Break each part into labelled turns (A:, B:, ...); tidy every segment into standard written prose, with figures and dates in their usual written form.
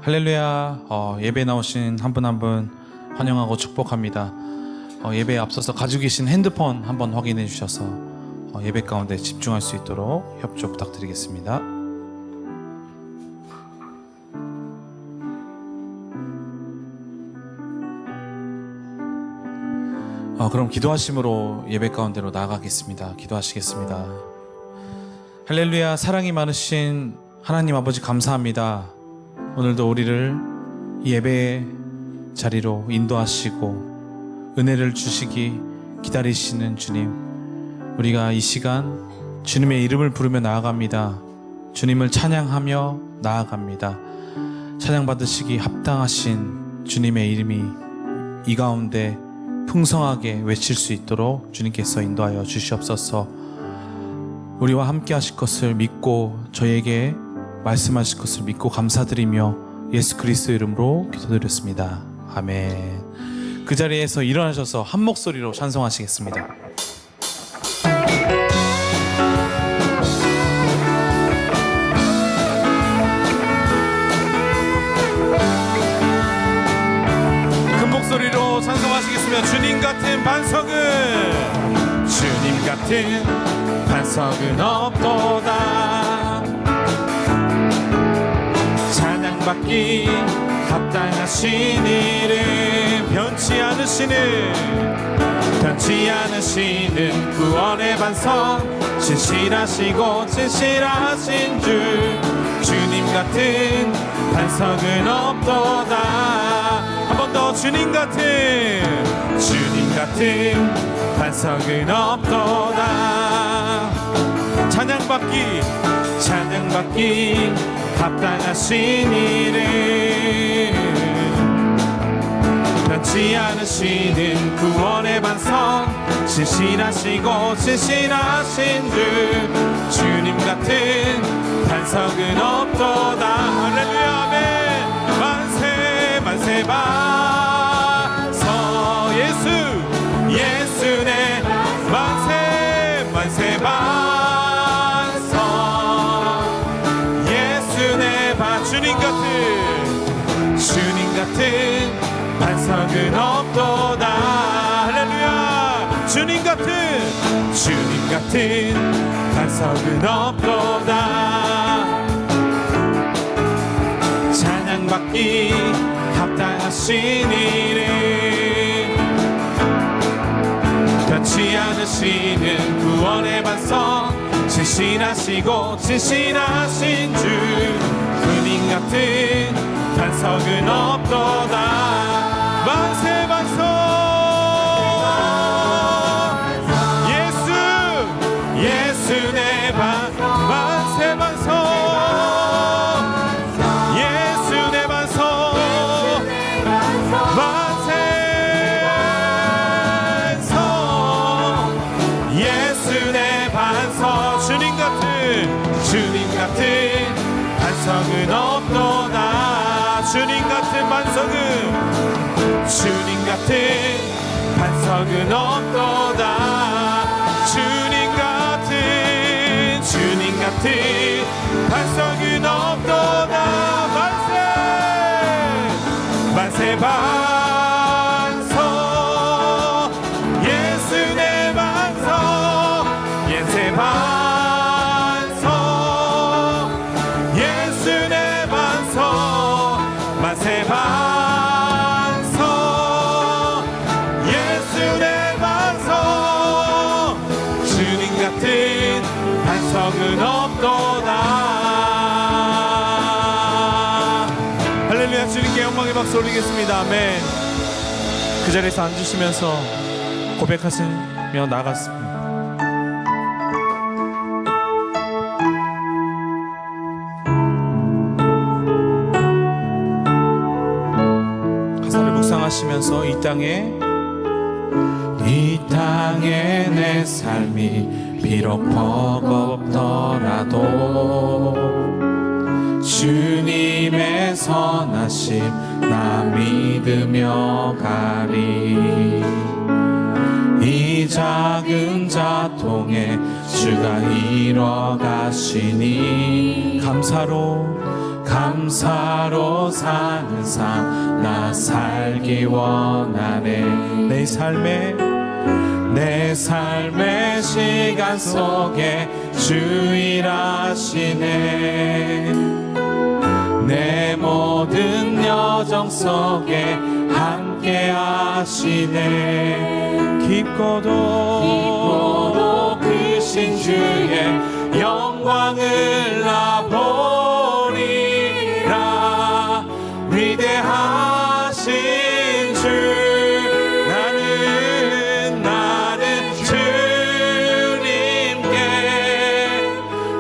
A: 할렐루야. 예배 나오신 한 분 한 분 환영하고 축복합니다. 예배에 앞서서 가지고 계신 핸드폰 한번 확인해 주셔서 예배 가운데 집중할 수 있도록 협조 부탁드리겠습니다. 그럼 기도하심으로 예배 가운데로 나아가겠습니다. 기도하시겠습니다. 할렐루야. 사랑이 많으신 하나님 아버지 감사합니다. 오늘도 우리를 이 예배의 자리로 인도하시고 은혜를 주시기 기다리시는 주님, 우리가 이 시간 주님의 이름을 부르며 나아갑니다. 주님을 찬양하며 나아갑니다. 찬양받으시기 합당하신 주님의 이름이 이 가운데 풍성하게 외칠 수 있도록 주님께서 인도하여 주시옵소서. 우리와 함께 하실 것을 믿고 저에게 말씀하실 것을 믿고 감사드리며 예수 그리스도 이름으로 기도드렸습니다. 아멘. 그 자리에서 일어나셔서 한 목소리로 찬송하시겠습니다. 큰 목소리로 찬송하시겠습니다. 주님 같은 반석은, 주님 같은 반석은 없도다. 찬양받기 합당하신 이름, 변치 않으시는 구원의 반석, 진실하시고 진실하신 주, 주님 같은 반석은 없도다. 한 번 더. 주님 같은 반석은 없도다. 찬양받기 합당하신 이름, 변치 않으시는 구원의 반석, 진실하시고 진실하신 주, 주님 같은 반석은 없도다. 할렐루야. 아멘. 만세 만세 반석, 예수 내 만세 만세 반석, 예수 내 반, 주님 같은 반석은 없도다. 할렐루야. 주님 같은 반석은 없도다. 찬양받기 합당하신 이름, 변치 않으시는 구원의 반석, 진실하시고 진실하신 주, 주님 같은 반석은 없도다. 만세 반석, 예수 내 만세 반석, 예수 내 반석, 만세 반석, 예수 내 반석, 주님 같은 반석은 없도다. 주님 같은 반석은 없도다. 주님 같은 반석은 없도다. 만세 반석, 예수 내 반석, 예수 반석, 예수 내 반석, 만세 반석, 예수 내 반석, 주님 같은 반석은 없도다. 할렐루야. 주님께 영광의 박수 올리겠습니다. 아멘. 그 자리에서 앉으시면서 고백하시며 나아갔습니다. 가사를 묵상하시면서 이 땅에 내 삶이 비록 버겁더라도 주님의 선하심 나 믿으며 가리. 이 작은 자통에 주가 이뤄가시니 감사로 감사로 사는 삶 나 살기 원하네. 내 삶의 시간 속에 주 일하시네. 내 모든 여정 속에 함께 하시네. 깊고도 크신 주의 영광을 나 보리라. 위대하신 주 나는 주님께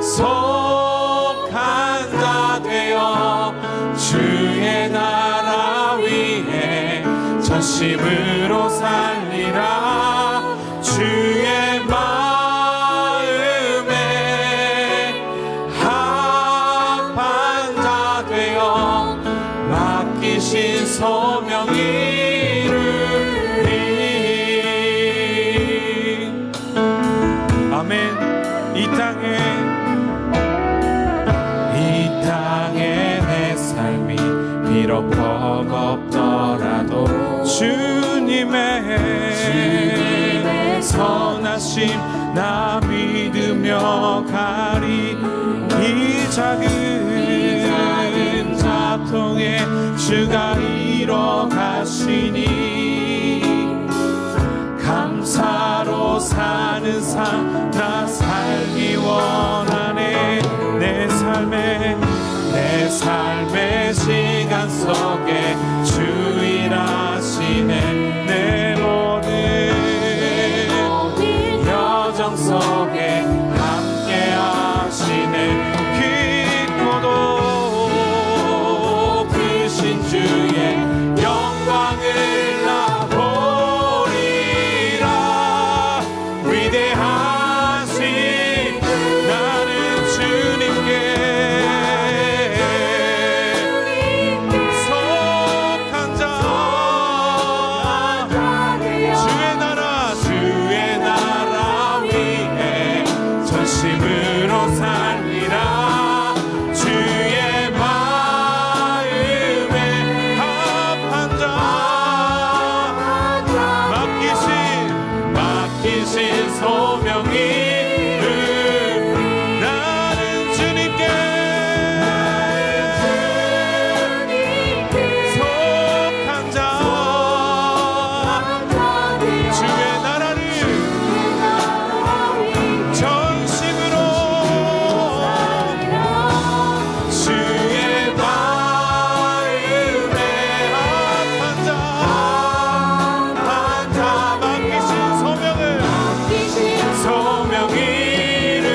A: 속한 자 되어 주의 나라 위에 전심으로 살리라. 주의 마음에 합한 자 되어 맡기신 소명 이루리. 아멘. 이 땅에 내 삶이 비록 버겁더라도 주님의 선하심 나 믿으며 가리. 이 작은 자통에 주가 이뤄 가시니 감사로 사는 삶 나 살기 원하네. 내 삶의 시간 속에 주 일하시네. 내 모든 여정 속에 함께 하시네. 깊고도 크신 주의 영광을 나 보리라. 위대하신 나는 주님께 속한 자. 주의 나라 위에 전심으로 살리라. 주의 마음에 합한 자 맡기신 소명이 나는 주님께 속한 자. 주의 나라를 전심으로 주의 마음에 합한 자 맡기신 소명이를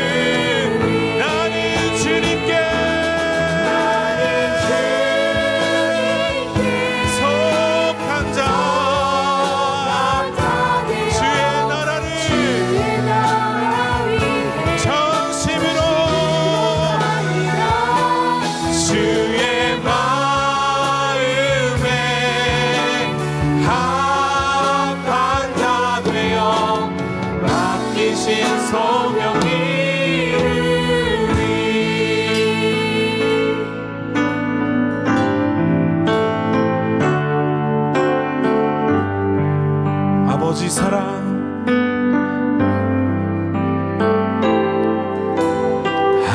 A: 나는 주님께 속한 자. 주의 나라를 전심으로 주의 마음에 합한 자 되어 맡기신 소명이 이루리.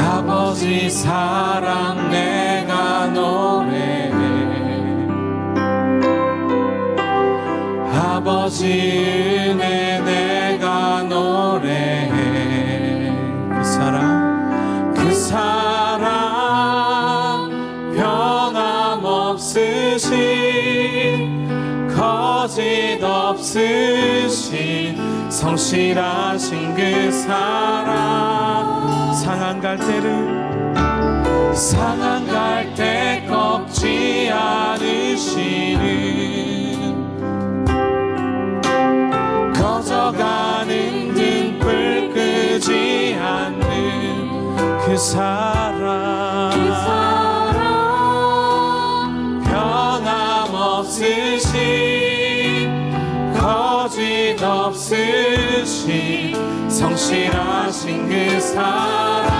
A: 아버지 사랑 내가 노래해. 아버지 은혜 내가 노래해. 그 사랑 변함없으신 거짓 없으신 성실하신 그 사랑. 상한 갈 때 꺾지 않으시는 꺼져가는 등불 끄지 않는 그 사랑. 변함없으신 거짓 없으신 성실하신 그 사랑.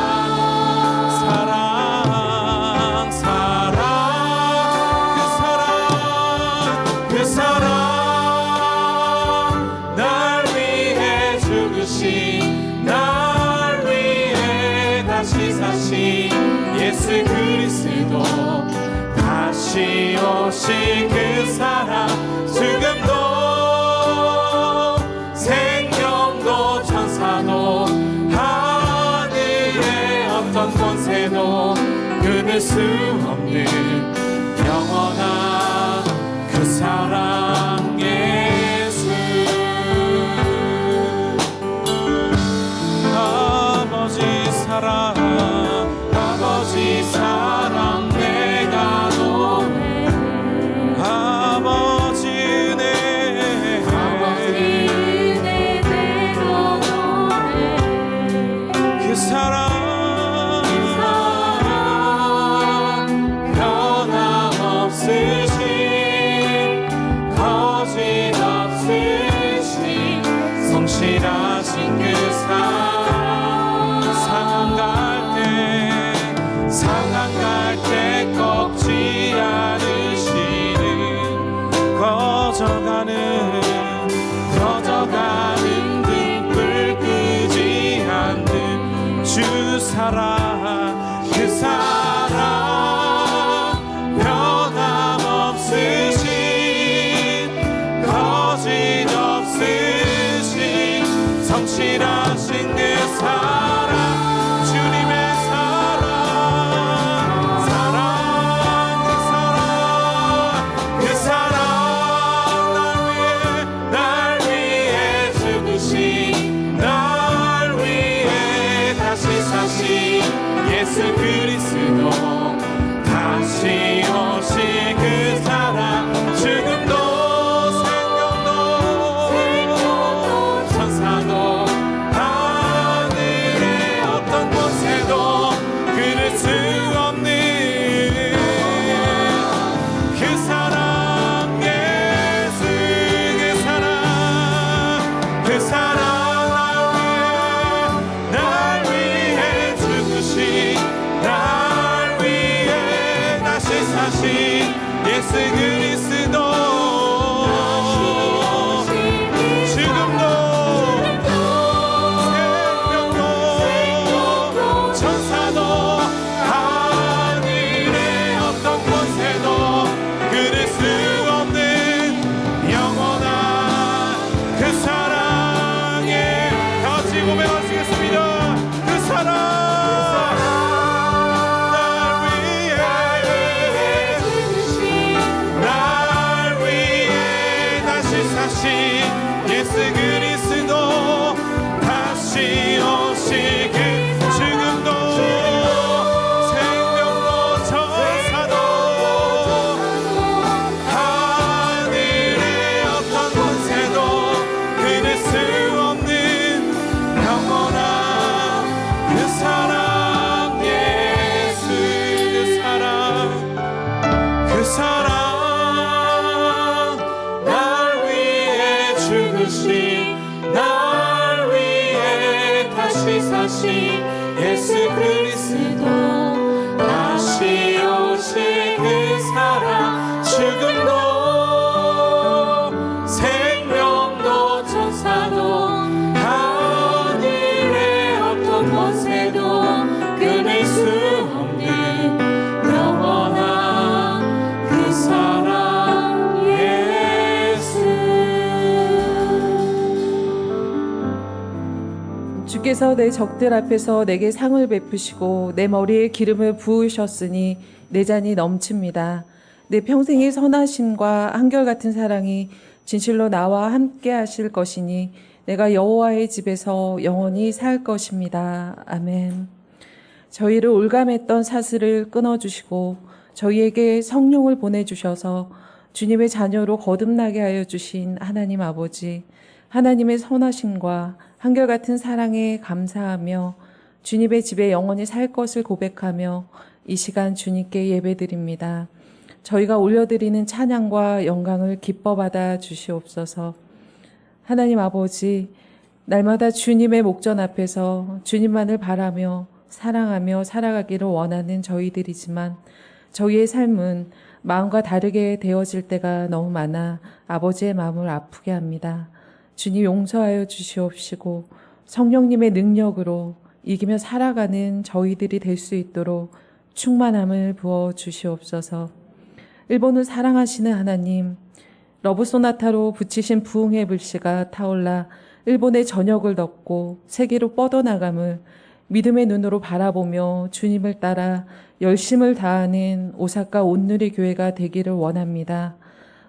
A: 주신 날 위해 다시 사신 예수 그리스도 다시 오실 그 사랑 죽음도 생명도 천사도 하늘의 어떤 권세도 끊을 수 없는 영원한 그 사랑 예수 아버지 사랑 아버지 사랑 내가 노래 아버지 은혜
B: 내가 노래
A: 그 사랑 변함없으신 거짓없으신 성실하신 그 사랑 상한 갈 때 꺾지 않으시는 꺼져가는 등불 끄지 않는 주 사랑 그 사랑 변함없으신 거짓없으신 성실하신 그 사랑 주님의 사랑 그 사랑 날 위해 죽으신 날 위해 다시 사신 예수 그리스도 다시 오실 그 사랑 죽음도 생명도 천사도 하늘의 어떤 곳에도 끊을 수 없는 그 사랑 예수 그 사랑 날 위해 죽으신 날 위해 다시 사신 예수 그리스도 죽음도 생명도 천사도 하늘의 어떤 곳에도 끊을 수 없는 영원한 그 사랑에 같이 고백하시겠습니다. 그 사랑 예수 그리스도 다시 오실 그 죽음도 생명도 천사도 하늘의 어떤 권세도 끊을 수 없는 영원한 그 사랑 예수 그 사랑 날 위해 다시 사신 예수 그리스도 다시 오실 그 사랑 죽음도 생명도 천사도 하늘의 어떤 권세도 끊을 수 없는 영원한 그 사랑 예수
C: 주께서 내 적들 앞에서 내게 상을 베푸시고 내 머리에 기름을 부으셨으니 내 잔이 넘칩니다. 내 평생의 선하심과 한결같은 사랑이 진실로 나와 함께 하실 것이니 내가 여호와의 집에서 영원히 살 것입니다. 아멘. 저희를 올감했던 사슬을 끊어주시고 저희에게 성령을 보내주셔서 주님의 자녀로 거듭나게 하여 주신 하나님 아버지, 하나님의 선하심과 한결같은 사랑에 감사하며 주님의 집에 영원히 살 것을 고백하며 이 시간 주님께 예배드립니다. 저희가 올려드리는 찬양과 영광을 기뻐 받아 주시옵소서. 하나님 아버지, 날마다 주님의 목전 앞에서 주님만을 바라며 사랑하며 살아가기를 원하는 저희들이지만 저희의 삶은 마음과 다르게 되어질 때가 너무 많아 아버지의 마음을 아프게 합니다. 주님 용서하여 주시옵시고 성령님의 능력으로 이기며 살아가는 저희들이 될 수 있도록 충만함을 부어 주시옵소서. 일본을 사랑하시는 하나님, 러브 소나타로 붙이신 부흥의 불씨가 타올라 일본의 전역을 덮고 세계로 뻗어나감을 믿음의 눈으로 바라보며 주님을 따라 열심을 다하는 오사카 온누리 교회가 되기를 원합니다.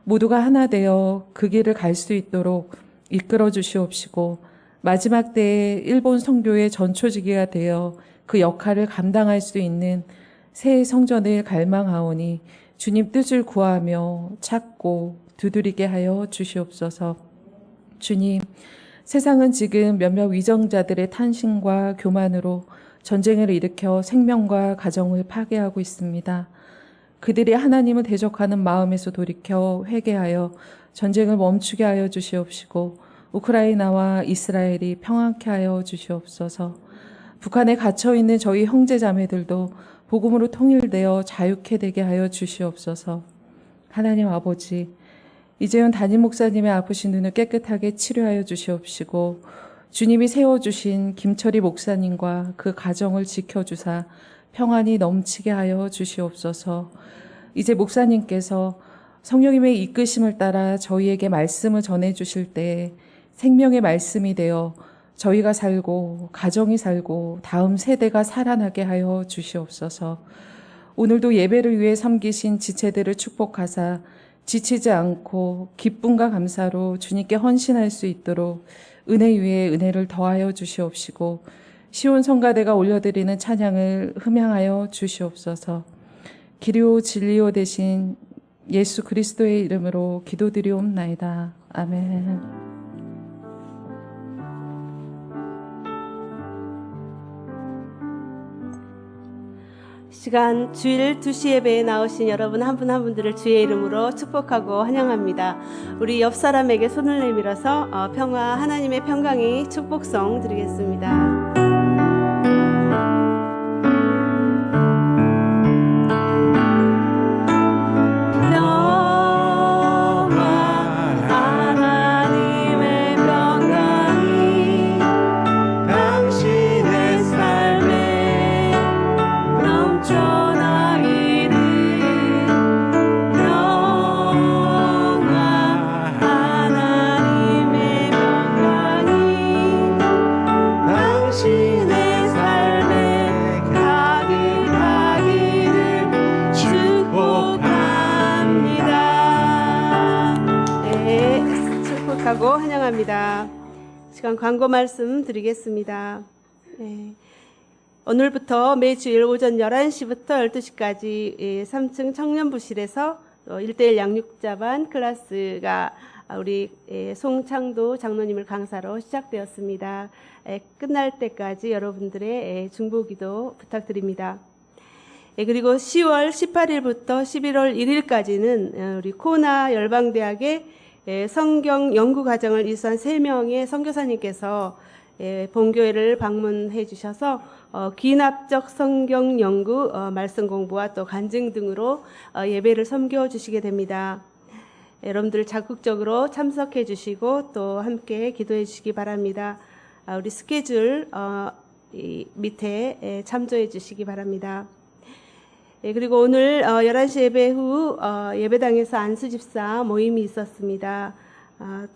C: 모두가 하나 되어 그 길을 갈 수 있도록 이끌어 주시옵시고 마지막 때에 일본 선교의 전초지기가 되어 그 역할을 감당할 수 있는 새 성전을 갈망하오니 주님 뜻을 구하며 찾고 두드리게 하여 주시옵소서. 주님, 세상은 지금 몇몇 위정자들의 탄신과 교만으로 전쟁을 일으켜 생명과 가정을 파괴하고 있습니다. 그들이 하나님을 대적하는 마음에서 돌이켜 회개하여 전쟁을 멈추게 하여 주시옵시고 우크라이나와 이스라엘이 평안케 하여 주시옵소서. 북한에 갇혀있는 저희 형제자매들도 복음으로 통일되어 자유케 되게 하여 주시옵소서. 하나님 아버지, 이재훈 담임 목사님의 아프신 눈을 깨끗하게 치료하여 주시옵시고 주님이 세워주신 김철희 목사님과 그 가정을 지켜주사 평안이 넘치게 하여 주시옵소서. 이제 목사님께서 성령님의 이끄심을 따라 저희에게 말씀을 전해주실 때 생명의 말씀이 되어 저희가 살고 가정이 살고 다음 세대가 살아나게 하여 주시옵소서. 오늘도 예배를 위해 섬기신 지체들을 축복하사 지치지 않고 기쁨과 감사로 주님께 헌신할 수 있도록 은혜 위에 은혜를 더하여 주시옵시고 시온 성가대가 올려드리는 찬양을 흠양하여 주시옵소서. 길이요 진리요 되신 예수 그리스도의 이름으로 기도드리옵나이다. 아멘.
D: 시간 주일 2시 예배에 나오신 여러분 한 분 한 분들을 주의 이름으로 축복하고 환영합니다. 우리 옆 사람에게 손을 내밀어서 평화 하나님의 평강이 축복성 드리겠습니다. 환영합니다. 시간 광고 말씀 드리겠습니다. 네. 오늘부터 매주일 오전 11시부터 12시까지 3층 청년부실에서 1대1 양육자반 클래스가 우리 송창도 장로님을 강사로 시작되었습니다. 끝날 때까지 여러분들의 중보기도 부탁드립니다. 그리고 10월 18일부터 11월 1일까지는 우리 코나 열방대학의 성경 연구 과정을 이수한 3명의 선교사님께서 본교회를 방문해 주셔서 기납적 성경 연구, 말씀 공부와 또 간증 등으로 예배를 섬겨 주시게 됩니다. 여러분들 적극적으로 참석해 주시고 또 함께 기도해 주시기 바랍니다. 우리 스케줄 밑에 참조해 주시기 바랍니다. 그리고 오늘 11시 예배 후 예배당에서 안수집사 모임이 있었습니다.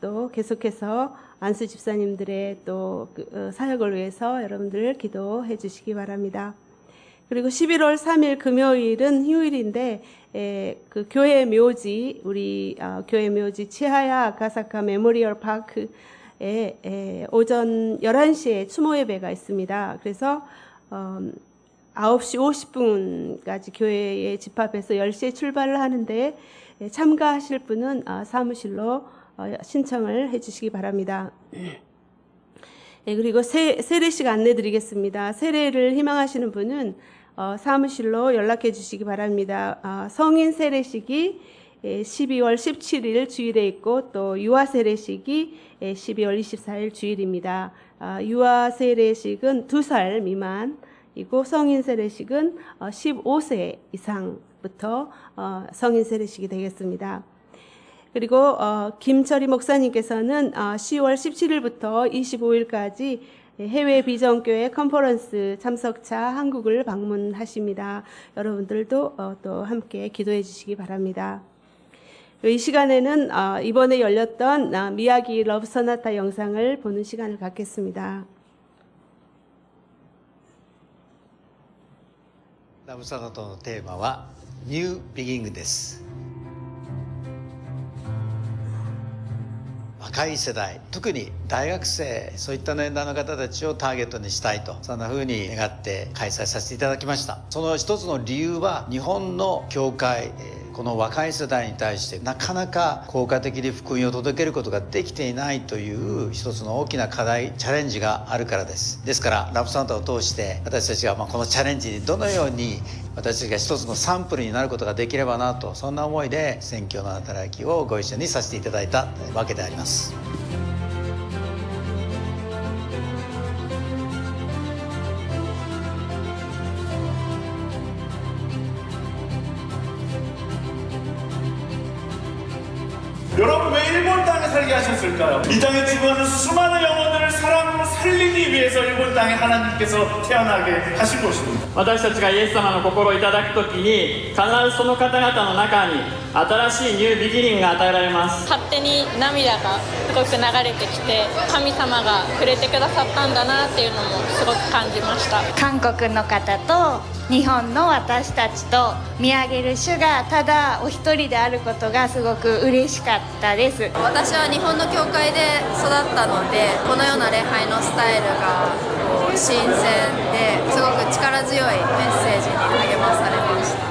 D: 또 계속해서 안수집사님들의 또 사역을 위해서 여러분들 기도해 주시기 바랍니다. 그리고 11월 3일 금요일은 휴일인데 그 교회 묘지 우리 교회 묘지 치하야 아카사카 메모리얼 파크에 오전 11시에 추모 예배가 있습니다. 그래서 9시 50분까지 교회에 집합해서 10시에 출발을 하는데 참가하실 분은 사무실로 신청을 해 주시기 바랍니다. 그리고 세례식 안내 드리겠습니다. 세례를 희망하시는 분은 사무실로 연락해 주시기 바랍니다. 성인 세례식이 12월 17일 주일에 있고 또 유아 세례식이 12월 24일 주일입니다. 유아 세례식은 2살 미만 이고 성인 세례식은 15세 이상부터 성인 세례식이 되겠습니다. 그리고 김철희 목사님께서는 10월 17일부터 25일까지 해외 비전교회 컨퍼런스 참석차 한국을 방문하십니다. 여러분들도 또 함께 기도해 주시기 바랍니다. 이 시간에는 이번에 열렸던 미야기 러브 소나타 영상을 보는 시간을 갖겠습니다.
E: ラブソナタのテーマはニュービギングです。若い世代、特に大学生、そういった年代の方たちをターゲットにしたいと、そんな風に願って開催させていただきました。その一つの理由は、日本の教会、この若い世代に対してなかなか効果的に福音を届けることができていないという一つの大きな課題、チャレンジがあるからです。ですからラブソナタを通して私たちがこのチャレンジにどのように私たちが一つのサンプルになることができればなと、そんな思いで宣教の働きをご一緒にさせていただいたわけであります。
F: 여러분 왜 일본 땅에 살게 하셨을까요? 이 땅에 죽어가는 수많은 영혼들을 사랑으로 살리기 위해서 일본 땅에 하나님께서 태어나게 하신 것입니다.
G: 私たちがイエス様の心をいただくときに、必ずその方々の中に新しいニュービギニングが与えられます。
B: 勝手に涙がすごく流れてきて、神様が触れてくださったんだなっていうのもすごく感じました。
H: 韓国の方と日本の私たちと見上げる主がただお一人であることがすごく嬉しかったです。
B: 私は日本の教会で育ったので、このような礼拝のスタイルが新鮮ですごく力強いメッセージに励まされました。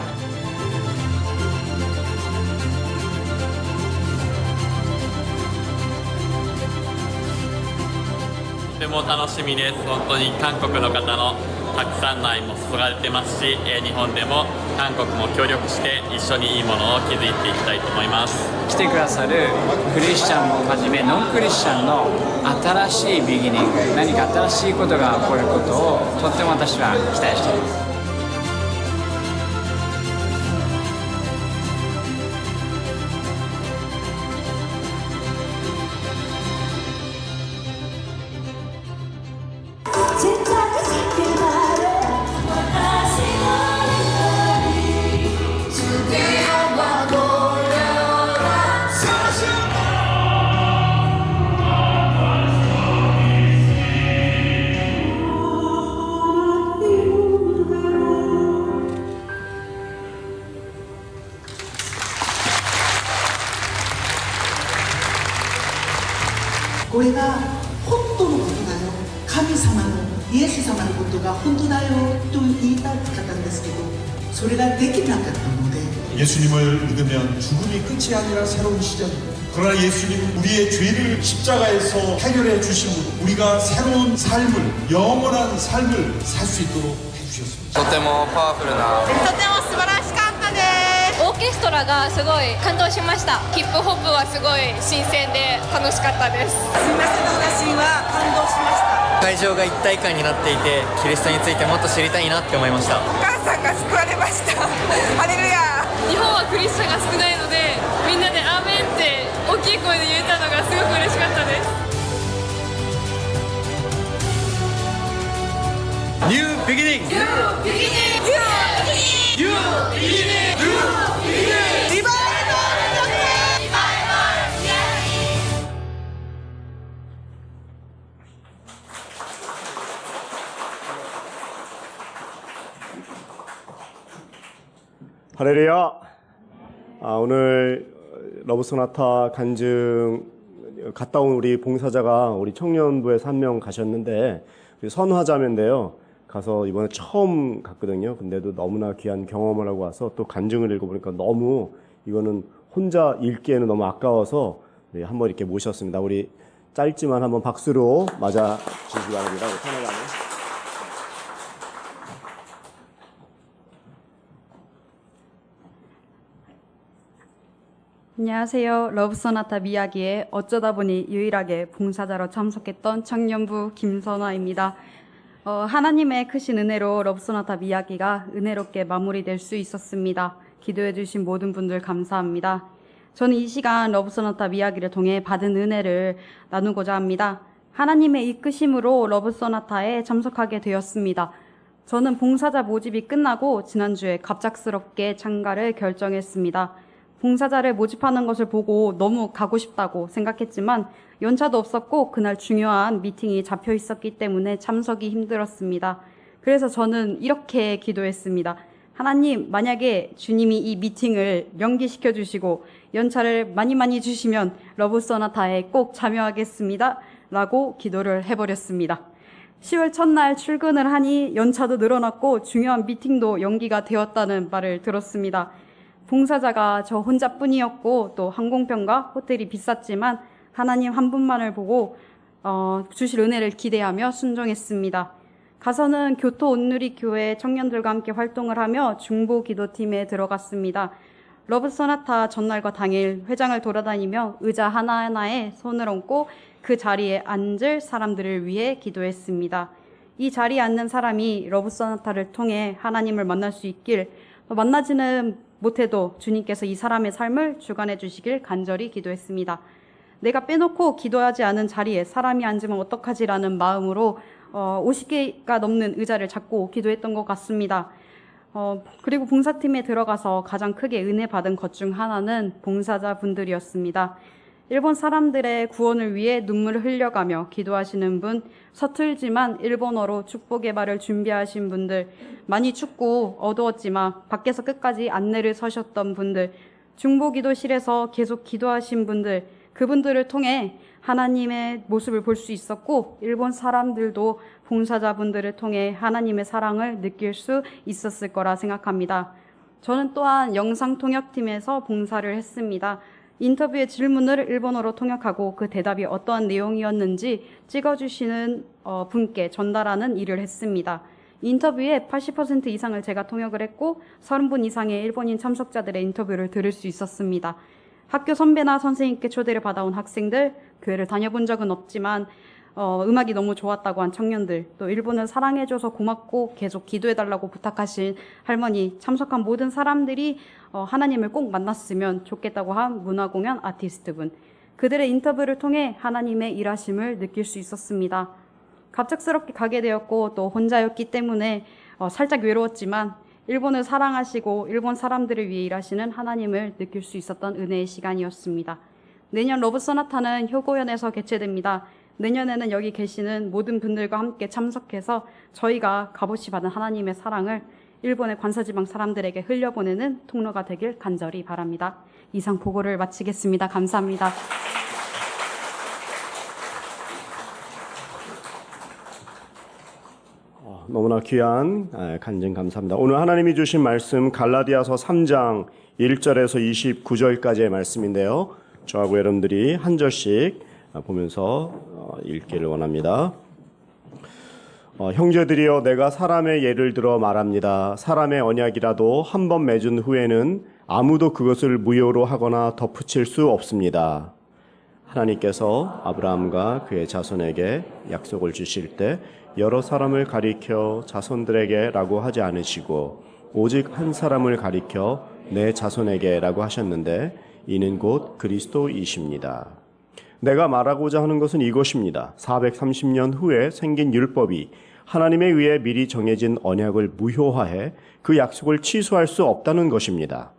G: とても楽しみです。本当に韓国の方のたくさんの愛も注がれてますし、日本でも韓国も協力して一緒にいいものを築いていきたいと思います。
I: 来てくださるクリスチャンもはじめノンクリスチャンの新しいビギニング、何か新しいことが起こることをとっても私は期待しています。
J: これが本当のことだよ、神様のイエス様のことが本当だよと言いたかったんですけど、それができなかったので、
F: 예수님을 믿으면 죽음이 끝이 아니라 새로운 시작입니다. 그러나 예수님은 우리의 죄를 십자가에서 해결해 주심으로 우리가 새로운 삶을, 영원한 삶을 살 수 있도록 해주셨습니다.
K: とてもパワフルな、
B: とても素晴らしかったです。オーケストラがすごい感動しました。ヒップホップはすごい新鮮で楽しかったです。すみません、私は感動しました。
K: 会場が一体感になっていて、キリストについてもっと知りたいなって思いました。
B: お母さんが救われました。ハレルヤ。日本はクリスチャンが少ないので、みんなでアーメンって大きい声で言えたのがすごく嬉しかったです。
E: ニュービギニング。
L: 할렐루야. 오늘 러브소나타 간증 갔다 온 우리 봉사자가 우리 청년부에서 1명 가셨는데, 선화자매인데요. 가서 이번에 처음 갔거든요. 근데도 너무나 귀한 경험을 하고 와서 또 간증을 읽어보니까 너무 이거는 혼자 읽기에는 너무 아까워서 한번 이렇게 모셨습니다. 우리 짧지만 한번 박수로 맞아 주시기 바랍니다. 우리 선화자매.
M: 안녕하세요. 러브소나타 미야기에 어쩌다 보니 유일하게 봉사자로 참석했던 청년부 김선화입니다. 하나님의 크신 은혜로 러브소나타 미야기가 은혜롭게 마무리될 수 있었습니다. 기도해 주신 모든 분들 감사합니다. 저는 이 시간 러브소나타 미야기를 통해 받은 은혜를 나누고자 합니다. 하나님의 이끄심으로 러브소나타에 참석하게 되었습니다. 저는 봉사자 모집이 끝나고 지난주에 갑작스럽게 참가를 결정했습니다. 봉사자를 모집하는 것을 보고 너무 가고 싶다고 생각했지만 연차도 없었고 그날 중요한 미팅이 잡혀 있었기 때문에 참석이 힘들었습니다. 그래서 저는 이렇게 기도했습니다. 하나님, 만약에 주님이 이 미팅을 연기시켜 주시고 연차를 많이 주시면 러브소나타에 꼭 참여하겠습니다. 라고 기도를 해버렸습니다. 10월 첫날 출근을 하니 연차도 늘어났고 중요한 미팅도 연기가 되었다는 말을 들었습니다. 봉사자가 저 혼자뿐이었고 또 항공편과 호텔이 비쌌지만 하나님 한 분만을 보고 주실 은혜를 기대하며 순종했습니다. 가서는 교토 온누리교회 청년들과 함께 활동을 하며 중보기도팀에 들어갔습니다. 러브소나타 전날과 당일 회장을 돌아다니며 의자 하나하나에 손을 얹고 그 자리에 앉을 사람들을 위해 기도했습니다. 이 자리에 앉는 사람이 러브소나타를 통해 하나님을 만날 수 있길, 만나지는 못해도 주님께서 이 사람의 삶을 주관해 주시길 간절히 기도했습니다. 내가 빼놓고 기도하지 않은 자리에 사람이 앉으면 어떡하지라는 마음으로 50개가 넘는 의자를 잡고 기도했던 것 같습니다. 그리고 봉사팀에 들어가서 가장 크게 은혜 받은 것 중 하나는 봉사자분들이었습니다. 일본 사람들의 구원을 위해 눈물을 흘려가며 기도하시는 분, 서툴지만 일본어로 축복의 말을 준비하신 분들, 많이 춥고 어두웠지만 밖에서 끝까지 안내를 서셨던 분들, 중보기도실에서 계속 기도하신 분들, 그분들을 통해 하나님의 모습을 볼 수 있었고 일본 사람들도 봉사자분들을 통해 하나님의 사랑을 느낄 수 있었을 거라 생각합니다. 저는 또한 영상통역팀에서 봉사를 했습니다. 인터뷰의 질문을 일본어로 통역하고 그 대답이 어떠한 내용이었는지 찍어주시는 분께 전달하는 일을 했습니다. 인터뷰의 80% 이상을 제가 통역을 했고 30분 이상의 일본인 참석자들의 인터뷰를 들을 수 있었습니다. 학교 선배나 선생님께 초대를 받아온 학생들, 교회를 다녀본 적은 없지만 음악이 너무 좋았다고 한 청년들, 또 일본을 사랑해줘서 고맙고 계속 기도해달라고 부탁하신 할머니, 참석한 모든 사람들이 하나님을 꼭 만났으면 좋겠다고 한 문화공연 아티스트분, 그들의 인터뷰를 통해 하나님의 일하심을 느낄 수 있었습니다. 갑작스럽게 가게 되었고 또 혼자였기 때문에 살짝 외로웠지만 일본을 사랑하시고 일본 사람들을 위해 일하시는 하나님을 느낄 수 있었던 은혜의 시간이었습니다. 내년 러브소나타는 효고현에서 개최됩니다. 내년에는 여기 계시는 모든 분들과 함께 참석해서 저희가 값없이 받은 하나님의 사랑을 일본의 관서지방 사람들에게 흘려보내는 통로가 되길 간절히 바랍니다. 이상 보고를 마치겠습니다. 감사합니다.
L: 너무나 귀한 간증 감사합니다. 오늘 하나님이 주신 말씀 갈라디아서 3장 1절에서 29절까지의 말씀인데요. 저하고 여러분들이 한 절씩 보면서 읽기를 원합니다. 형제들이여 내가 사람의 예를 들어 말합니다. 사람의 언약이라도 한 번 맺은 후에는 아무도 그것을 무효로 하거나 덧붙일 수 없습니다. 하나님께서 아브라함과 그의 자손에게 약속을 주실 때 여러 사람을 가리켜 자손들에게라고 하지 않으시고 오직 한 사람을 가리켜 내 자손에게라고 하셨는데 이는 곧 그리스도이십니다. 내가 말하고자 하는 것은 이것입니다. 430년 후에 생긴 율법이 하나님에 의해 미리 정해진 언약을 무효화해 그 약속을 취소할 수 없다는 것입니다.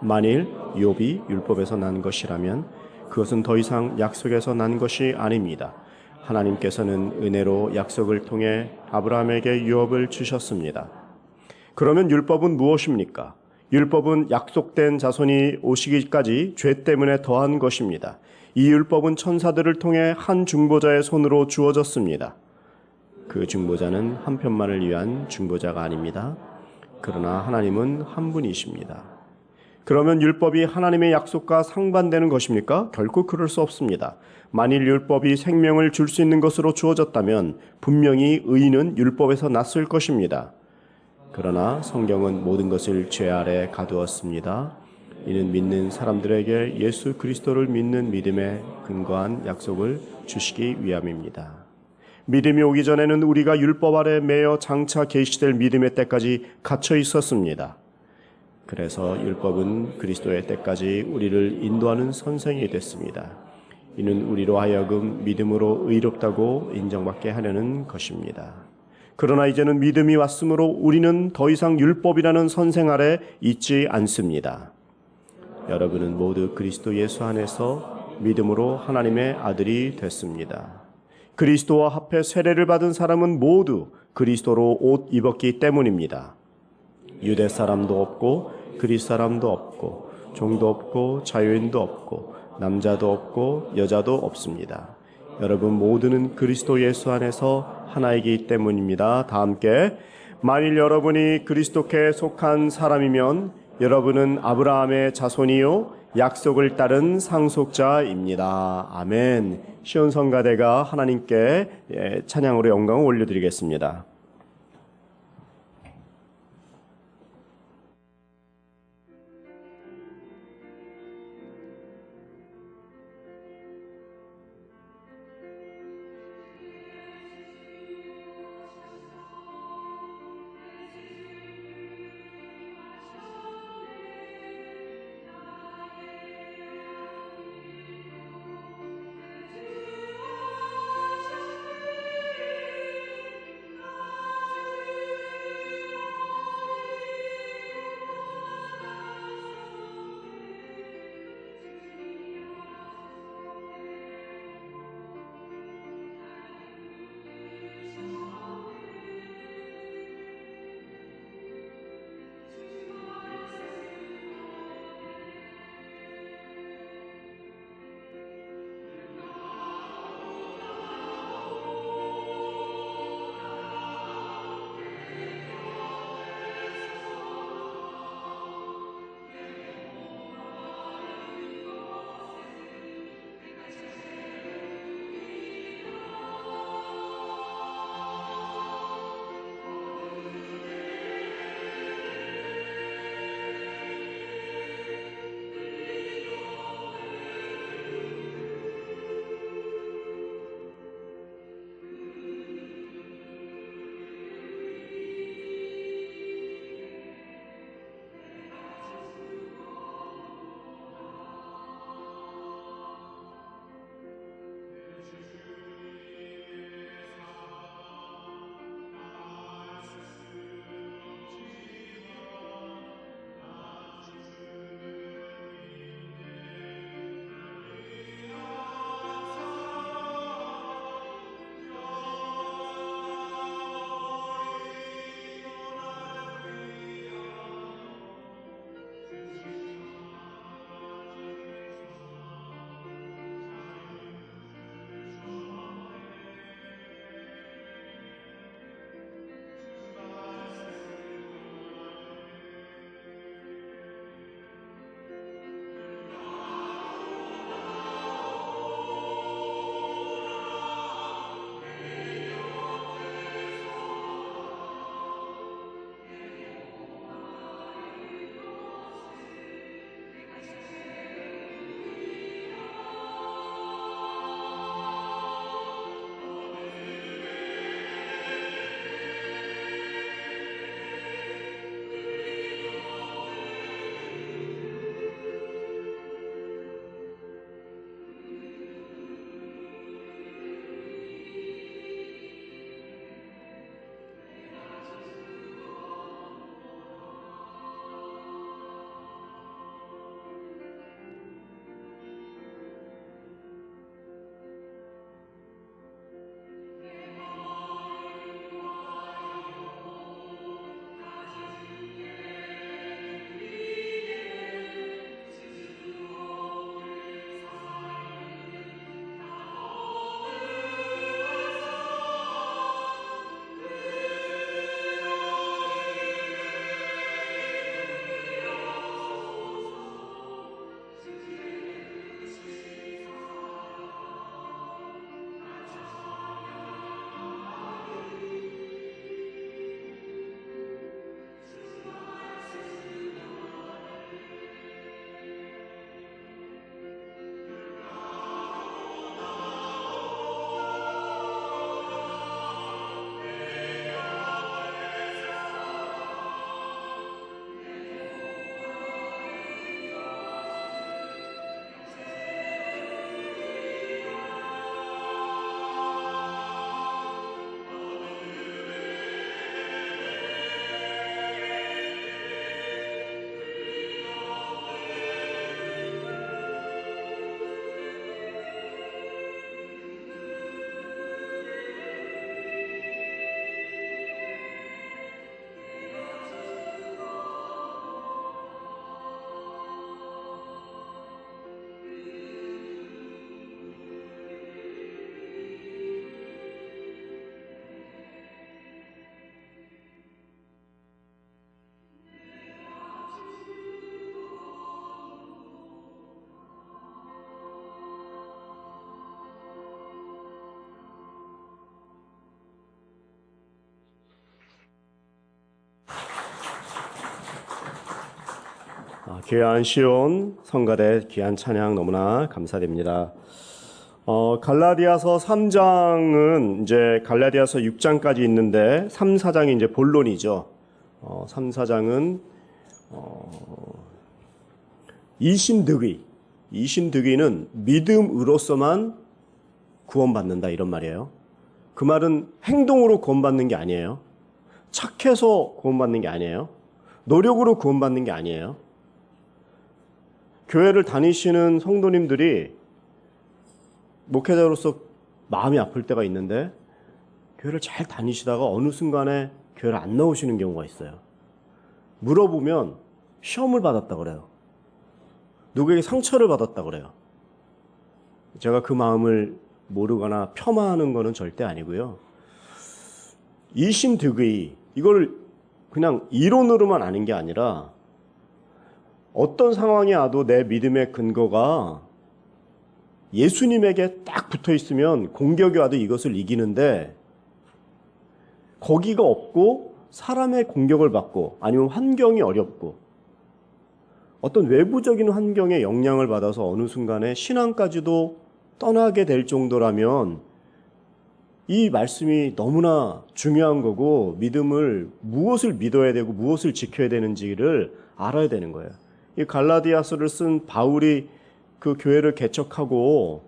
L: 만일 욥이 율법에서 난 것이라면 그것은 더 이상 약속에서 난 것이 아닙니다. 하나님께서는 은혜로 약속을 통해 아브라함에게 유업을 주셨습니다. 그러면 율법은 무엇입니까? 율법은 약속된 자손이 오시기까지 죄 때문에 더한 것입니다. 이 율법은 천사들을 통해 한 중보자의 손으로 주어졌습니다. 그 중보자는 한 편만을 위한 중보자가 아닙니다. 그러나 하나님은 한 분이십니다. 그러면 율법이 하나님의 약속과 상반되는 것입니까? 결코 그럴 수 없습니다. 만일 율법이 생명을 줄 수 있는 것으로 주어졌다면 분명히 의인은 율법에서 났을 것입니다. 그러나 성경은 모든 것을 죄 아래 가두었습니다. 이는 믿는 사람들에게 예수 그리스도를 믿는 믿음에 근거한 약속을 주시기 위함입니다. 믿음이 오기 전에는 우리가 율법 아래 매여 장차 계시될 믿음의 때까지 갇혀 있었습니다. 그래서 율법은 그리스도의 때까지 우리를 인도하는 선생이 됐습니다. 이는 우리로 하여금 믿음으로 의롭다고 인정받게 하려는 것입니다. 그러나 이제는 믿음이 왔으므로 우리는 더 이상 율법이라는 선생 아래 있지 않습니다. 여러분은 모두 그리스도 예수 안에서 믿음으로 하나님의 아들이 됐습니다. 그리스도와 합해 세례를 받은 사람은 모두 그리스도로 옷 입었기 때문입니다. 유대 사람도 없고 그리스 사람도 없고 종도 없고 자유인도 없고 남자도 없고 여자도 없습니다. 여러분 모두는 그리스도 예수 안에서 하나이기 때문입니다. 다 함께 만일 여러분이 그리스도께 속한 사람이면 여러분은 아브라함의 자손이요 약속을 따른 상속자입니다. 아멘. 시온성가대가 하나님께 찬양으로 영광을 올려드리겠습니다. 귀한 시온 성가대 귀한 찬양 너무나 감사드립니다. 갈라디아서 3장은 이제 갈라디아서 6장까지 있는데 3, 4장이 이제 본론이죠. 3, 4장은 이신득의는 믿음으로서만 구원받는다 이런 말이에요. 그 말은 행동으로 구원받는 게 아니에요. 착해서 구원받는 게 아니에요. 노력으로 구원받는 게 아니에요. 교회를 다니시는 성도님들이 목회자로서 마음이 아플 때가 있는데 교회를 잘 다니시다가 어느 순간에 교회를 안 나오시는 경우가 있어요. 물어보면 시험을 받았다 그래요. 누구에게 상처를 받았다 그래요. 제가 그 마음을 모르거나 폄하하는 거는 절대 아니고요. 이신득의 이걸 그냥 이론으로만 아는 게 아니라 어떤 상황이 와도 내 믿음의 근거가 예수님에게 딱 붙어 있으면 공격이 와도 이것을 이기는데 거기가 없고 사람의 공격을 받고 아니면 환경이 어렵고 어떤 외부적인 환경에 영향을 받아서 어느 순간에 신앙까지도 떠나게 될 정도라면 이 말씀이 너무나 중요한 거고 믿음을 무엇을 믿어야 되고 무엇을 지켜야 되는지를 알아야 되는 거예요. 이 갈라디아서를 쓴 바울이 그 교회를 개척하고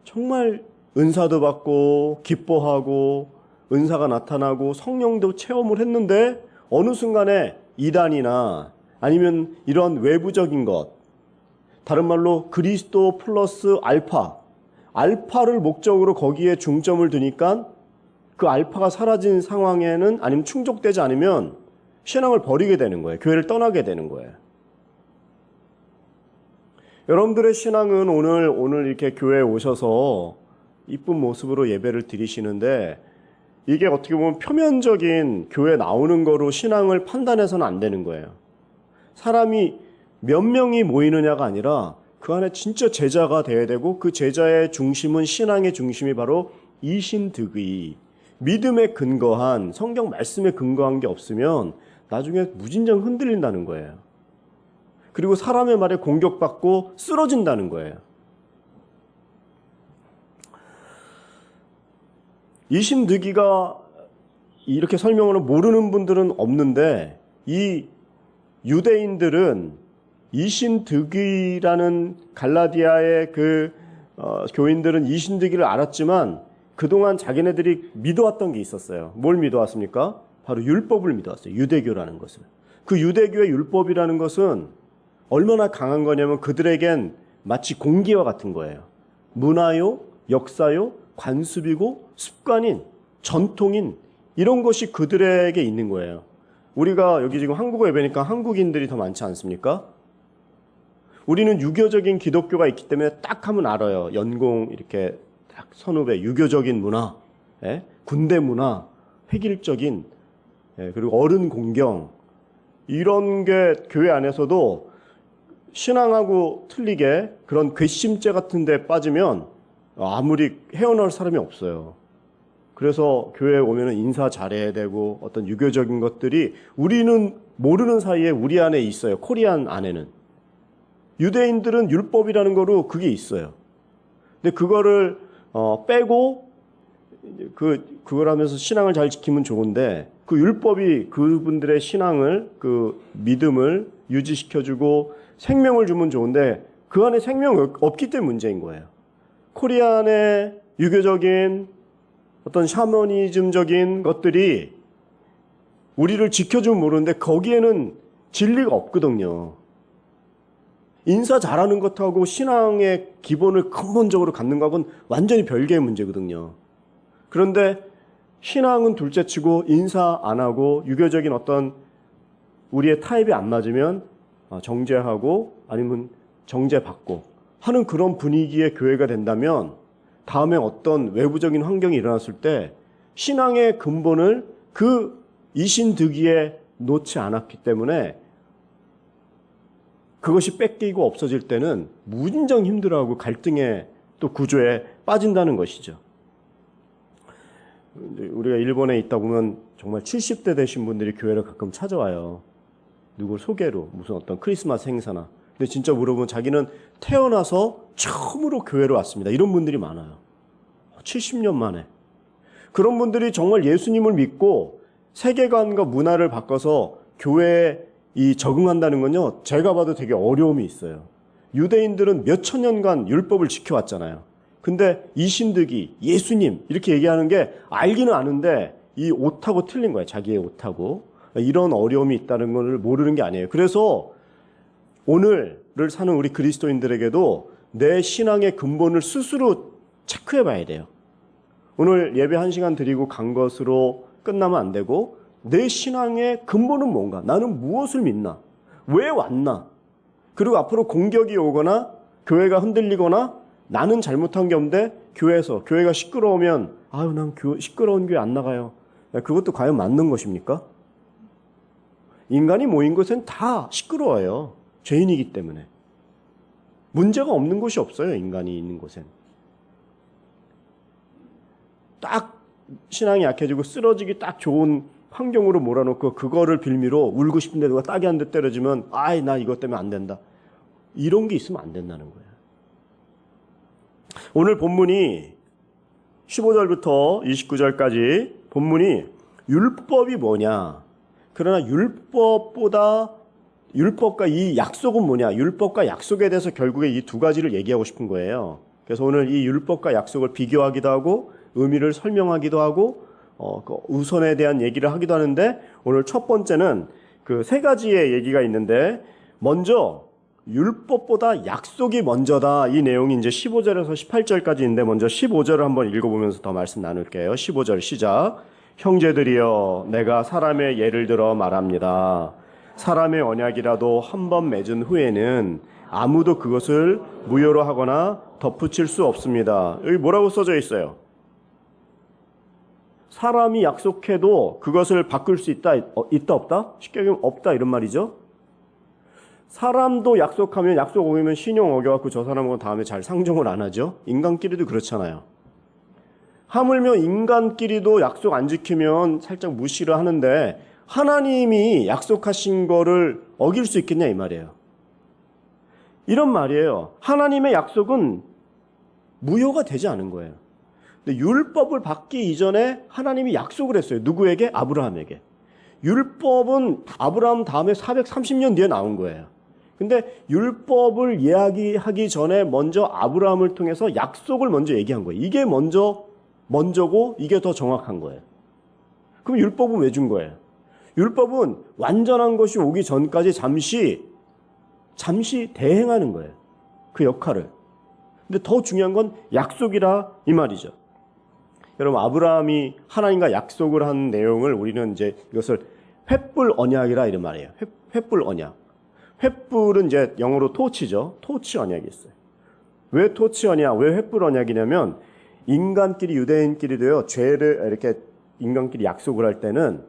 L: 정말 은사도 받고 기뻐하고 은사가 나타나고 성령도 체험을 했는데 어느 순간에 이단이나 아니면 이런 외부적인 것, 다른 말로 그리스도 플러스 알파를 목적으로 거기에 중점을 두니까 그 알파가 사라진 상황에는 아니면 충족되지 않으면 신앙을 버리게 되는 거예요. 교회를 떠나게 되는 거예요. 여러분들의 신앙은 오늘 이렇게 교회에 오셔서 이쁜 모습으로 예배를 드리시는데 이게 어떻게 보면 표면적인 교회 나오는 거로 신앙을 판단해서는 안 되는 거예요. 사람이 몇 명이 모이느냐가 아니라 그 안에 진짜 제자가 돼야 되고 그 제자의 중심은 신앙의 중심이 바로 이신득의 믿음에 근거한 성경 말씀에 근거한 게 없으면 나중에 무진장 흔들린다는 거예요. 그리고 사람의 말에 공격받고 쓰러진다는 거예요. 이신득의가 이렇게 설명을 모르는 분들은 없는데 이 유대인들은 이신득의라는 갈라디아의 교인들은 이신득의를 알았지만 그동안 자기네들이 믿어왔던 게 있었어요. 뭘 믿어왔습니까? 바로 율법을 믿어왔어요. 유대교라는 것을. 그 유대교의 율법이라는 것은 얼마나 강한 거냐면 그들에겐 마치 공기와 같은 거예요. 문화요, 역사요, 관습이고 습관인, 전통인 이런 것이 그들에게 있는 거예요. 우리가 여기 지금 한국어 예배니까 한국인들이 더 많지 않습니까? 우리는 유교적인 기독교가 있기 때문에 딱 하면 알아요. 연공 이렇게 딱 선후배 유교적인 문화, 군대 문화, 획일적인 그리고 어른 공경 이런 게 교회 안에서도 신앙하고 틀리게 그런 괘씸죄 같은 데 빠지면 아무리 헤어나올 사람이 없어요. 그래서 교회에 오면 인사 잘해야 되고 어떤 유교적인 것들이 우리는 모르는 사이에 우리 안에 있어요. 코리안 안에는. 유대인들은 율법이라는 거로 그게 있어요. 근데 그거를 빼고 그걸 하면서 신앙을 잘 지키면 좋은데 그 율법이 그분들의 신앙을 그 믿음을 유지시켜주고 생명을 주면 좋은데 그 안에 생명이 없기 때문에 문제인 거예요. 코리안의 유교적인 어떤 샤머니즘적인 것들이 우리를 지켜주면 모르는데 거기에는 진리가 없거든요. 인사 잘하는 것하고 신앙의 기본을 근본적으로 갖는 것하고는 완전히 별개의 문제거든요. 그런데 신앙은 둘째치고 인사 안 하고 유교적인 어떤 우리의 타입이 안 맞으면 정죄하고 아니면 정죄받고 하는 그런 분위기의 교회가 된다면 다음에 어떤 외부적인 환경이 일어났을 때 신앙의 근본을 그 이신득의에 놓지 않았기 때문에 그것이 뺏기고 없어질 때는 무진장 힘들어하고 갈등의 또 구조에 빠진다는 것이죠. 우리가 일본에 있다 보면 정말 70대 되신 분들이 교회를 가끔 찾아와요. 누굴 소개로 무슨 어떤 크리스마스 행사나. 근데 진짜 물어보면 자기는 태어나서 처음으로 교회로 왔습니다. 이런 분들이 많아요. 70년 만에. 그런 분들이 정말 예수님을 믿고 세계관과 문화를 바꿔서 교회에 적응한다는 건요, 제가 봐도 되게 어려움이 있어요. 유대인들은 몇 천 년간 율법을 지켜왔잖아요. 근데 이신득이, 예수님 이렇게 얘기하는 게 알기는 아는데 이 옷하고 틀린 거예요. 자기의 옷하고. 이런 어려움이 있다는 걸 모르는 게 아니에요. 그래서 오늘을 사는 우리 그리스도인들에게도 내 신앙의 근본을 스스로 체크해 봐야 돼요. 오늘 예배 1시간 드리고 간 것으로 끝나면 안 되고 내 신앙의 근본은 뭔가? 나는 무엇을 믿나? 왜 왔나? 그리고 앞으로 공격이 오거나 교회가 흔들리거나 나는 잘못한 게 없는데 교회가 시끄러우면 아유 난 시끄러운 교회 안 나가요. 그것도 과연 맞는 것입니까? 인간이 모인 곳엔 다 시끄러워요. 죄인이기 때문에. 문제가 없는 곳이 없어요. 인간이 있는 곳엔. 딱 신앙이 약해지고 쓰러지기 딱 좋은 환경으로 몰아놓고 그거를 빌미로 울고 싶은데 누가 딱이 한 대 때려주면 아이 나 이것 때문에 안 된다. 이런 게 있으면 안 된다는 거예요. 오늘 본문이 15절부터 29절까지 본문이 율법이 뭐냐. 그러나 율법과 이 약속은 뭐냐. 율법과 약속에 대해서 결국에 이 두 가지를 얘기하고 싶은 거예요. 그래서 오늘 이 율법과 약속을 비교하기도 하고 의미를 설명하기도 하고 그 우선에 대한 얘기를 하기도 하는데 오늘 첫 번째는 그 세 가지의 얘기가 있는데 먼저 율법보다 약속이 먼저다. 이 내용이 이제 15절에서 18절까지인데 먼저 15절을 한번 읽어보면서 더 말씀 나눌게요. 15절 시작. 형제들이여 내가 사람의 예를 들어 말합니다. 사람의 언약이라도 한 번 맺은 후에는 아무도 그것을 무효로 하거나 덧붙일 수 없습니다. 여기 뭐라고 써져 있어요? 사람이 약속해도 그것을 바꿀 수 있다 없다? 쉽게 얘기하면 없다 이런 말이죠. 사람도 약속하면 약속 어기면 신용 어겨갖고 저 사람하고 다음에 잘 상종을 안 하죠. 인간끼리도 그렇잖아요. 하물며 인간끼리도 약속 안 지키면 살짝 무시를 하는데 하나님이 약속하신 거를 어길 수 있겠냐 이 말이에요. 이런 말이에요. 하나님의 약속은 무효가 되지 않은 거예요. 근데 율법을 받기 이전에 하나님이 약속을 했어요. 누구에게? 아브라함에게. 율법은 아브라함 다음에 430년 뒤에 나온 거예요. 근데 율법을 이야기하기 전에 먼저 아브라함을 통해서 약속을 먼저 얘기한 거예요. 이게 먼저고 이게 더 정확한 거예요. 그럼 율법은 왜 준 거예요? 율법은 완전한 것이 오기 전까지 잠시 대행하는 거예요. 그 역할을. 근데 더 중요한 건 약속이라 이 말이죠. 여러분 아브라함이 하나님과 약속을 한 내용을 우리는 이제 이것을 횃불 언약이라 이런 말이에요. 횃불 언약. 횃불은 이제 영어로 토치죠. 토치 언약이 있어요. 왜 토치 언약? 왜 횃불 언약이냐면 인간끼리 유대인끼리도요. 죄를 이렇게 인간끼리 약속을 할 때는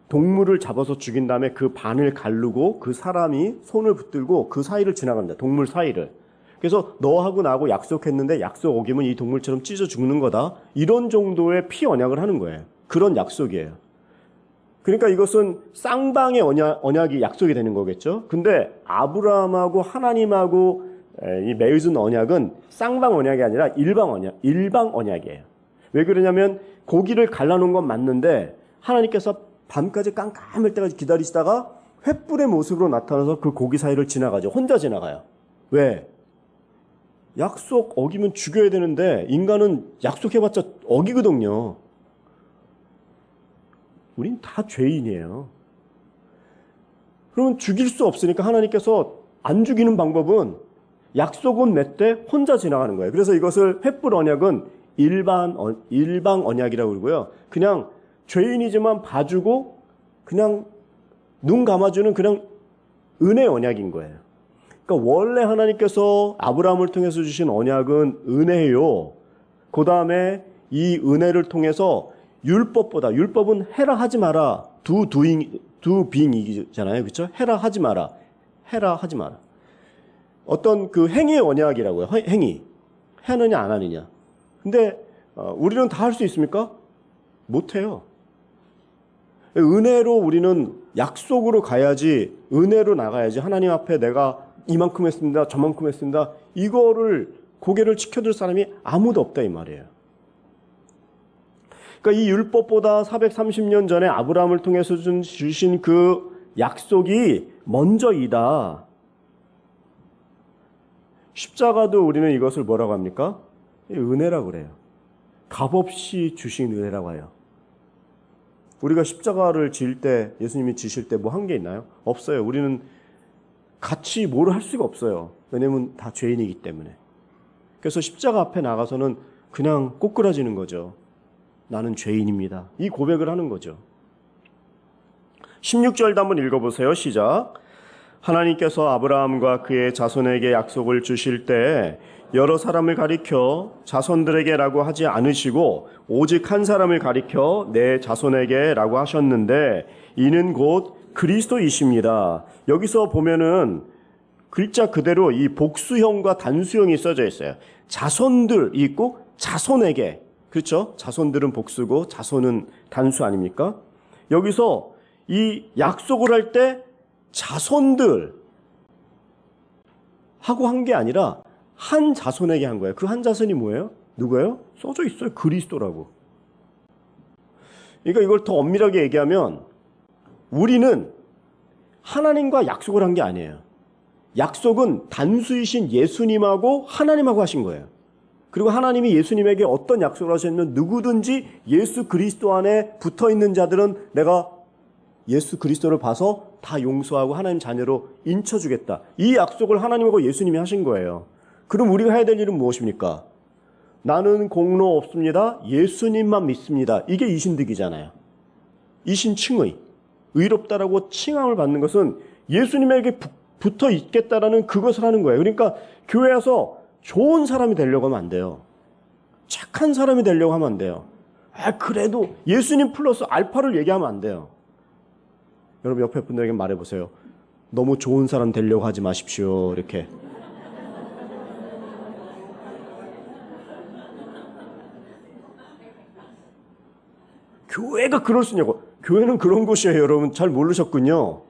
L: 동물을 잡아서 죽인 다음에 그 반을 가르고 그 사람이 손을 붙들고 그 사이를 지나갑니다. 동물 사이를. 그래서 너하고 나하고 약속했는데 약속 어기면 이 동물처럼 찢어 죽는 거다. 이런 정도의 피 언약을 하는 거예요. 그런 약속이에요. 그러니까 이것은 쌍방의 언약이 약속이 되는 거겠죠. 근데 아브라함하고 하나님하고 맺은 언약은 쌍방 언약이 아니라 일방 언약이에요. 왜 그러냐면 고기를 갈라놓은 건 맞는데 하나님께서 밤까지 깜깜할 때까지 기다리시다가 횃불의 모습으로 나타나서 그 고기 사이를 지나가죠. 혼자 지나가요. 왜? 약속 어기면 죽여야 되는데 인간은 약속해봤자 어기거든요. 우린 다 죄인이에요. 그러면 죽일 수 없으니까 하나님께서 안 죽이는 방법은 약속은 맺되 혼자 지나가는 거예요. 그래서 이것을 횃불 언약은 일방 언약이라고 그러고요. 그냥 죄인이지만 봐주고 그냥 눈 감아주는 그냥 은혜 언약인 거예요. 그러니까 원래 하나님께서 아브라함을 통해서 주신 언약은 은혜요. 그 다음에 이 은혜를 통해서 율법은 해라 하지 마라. 두 빙이잖아요. 그렇죠? 해라 하지 마라. 어떤 그 행위의 언약이라고요. 행위. 하느냐 안 하느냐. 근데 우리는 다 할 수 있습니까? 못 해요. 은혜로 우리는 약속으로 가야지, 은혜로 나가야지. 하나님 앞에 내가 이만큼 했습니다, 저만큼 했습니다, 이거를 고개를 치켜들 사람이 아무도 없다 이 말이에요. 그러니까 이 율법보다 430년 전에 아브라함을 통해서 주신 그 약속이 먼저이다. 십자가도 우리는 이것을 뭐라고 합니까? 은혜라고 그래요. 값없이 주신 은혜라고 해요. 우리가 십자가를 지을 때, 예수님이 지실 때 뭐 한 게 있나요? 없어요. 우리는 같이 뭘 할 수가 없어요. 왜냐면 다 죄인이기 때문에. 그래서 십자가 앞에 나가서는 그냥 꼬꾸라지는 거죠. 나는 죄인입니다. 이 고백을 하는 거죠. 16절도 한번 읽어보세요. 시작. 하나님께서 아브라함과 그의 자손에게 약속을 주실 때 여러 사람을 가리켜 자손들에게라고 하지 않으시고 오직 한 사람을 가리켜 내 자손에게라고 하셨는데 이는 곧 그리스도이십니다. 여기서 보면은 글자 그대로 이 복수형과 단수형이 써져 있어요. 자손들 있고 자손에게. 그렇죠? 자손들은 복수고 자손은 단수 아닙니까? 여기서 이 약속을 할 때 자손들 하고 한 게 아니라 한 자손에게 한 거예요. 그 한 자손이 뭐예요? 누구예요? 써져 있어요. 그리스도라고. 그러니까 이걸 더 엄밀하게 얘기하면 우리는 하나님과 약속을 한 게 아니에요. 약속은 단수이신 예수님하고 하나님하고 하신 거예요. 그리고 하나님이 예수님에게 어떤 약속을 하셨냐면 누구든지 예수 그리스도 안에 붙어있는 자들은 내가 예수 그리스도를 봐서 다 용서하고 하나님 자녀로 인쳐주겠다. 이 약속을 하나님하고 예수님이 하신 거예요. 그럼 우리가 해야 될 일은 무엇입니까? 나는 공로 없습니다. 예수님만 믿습니다. 이게 이신득이잖아요. 이신칭의. 의롭다라고 칭함을 받는 것은 예수님에게 붙어 있겠다라는 그것을 하는 거예요. 그러니까 교회에서 좋은 사람이 되려고 하면 안 돼요. 착한 사람이 되려고 하면 안 돼요. 그래도 예수님 플러스 알파를 얘기하면 안 돼요. 여러분 옆에 분들에게 말해보세요. 너무 좋은 사람 되려고 하지 마십시오. 이렇게. 교회가 그럴 수 있냐고. 교회는 그런 곳이에요. 여러분 잘 모르셨군요.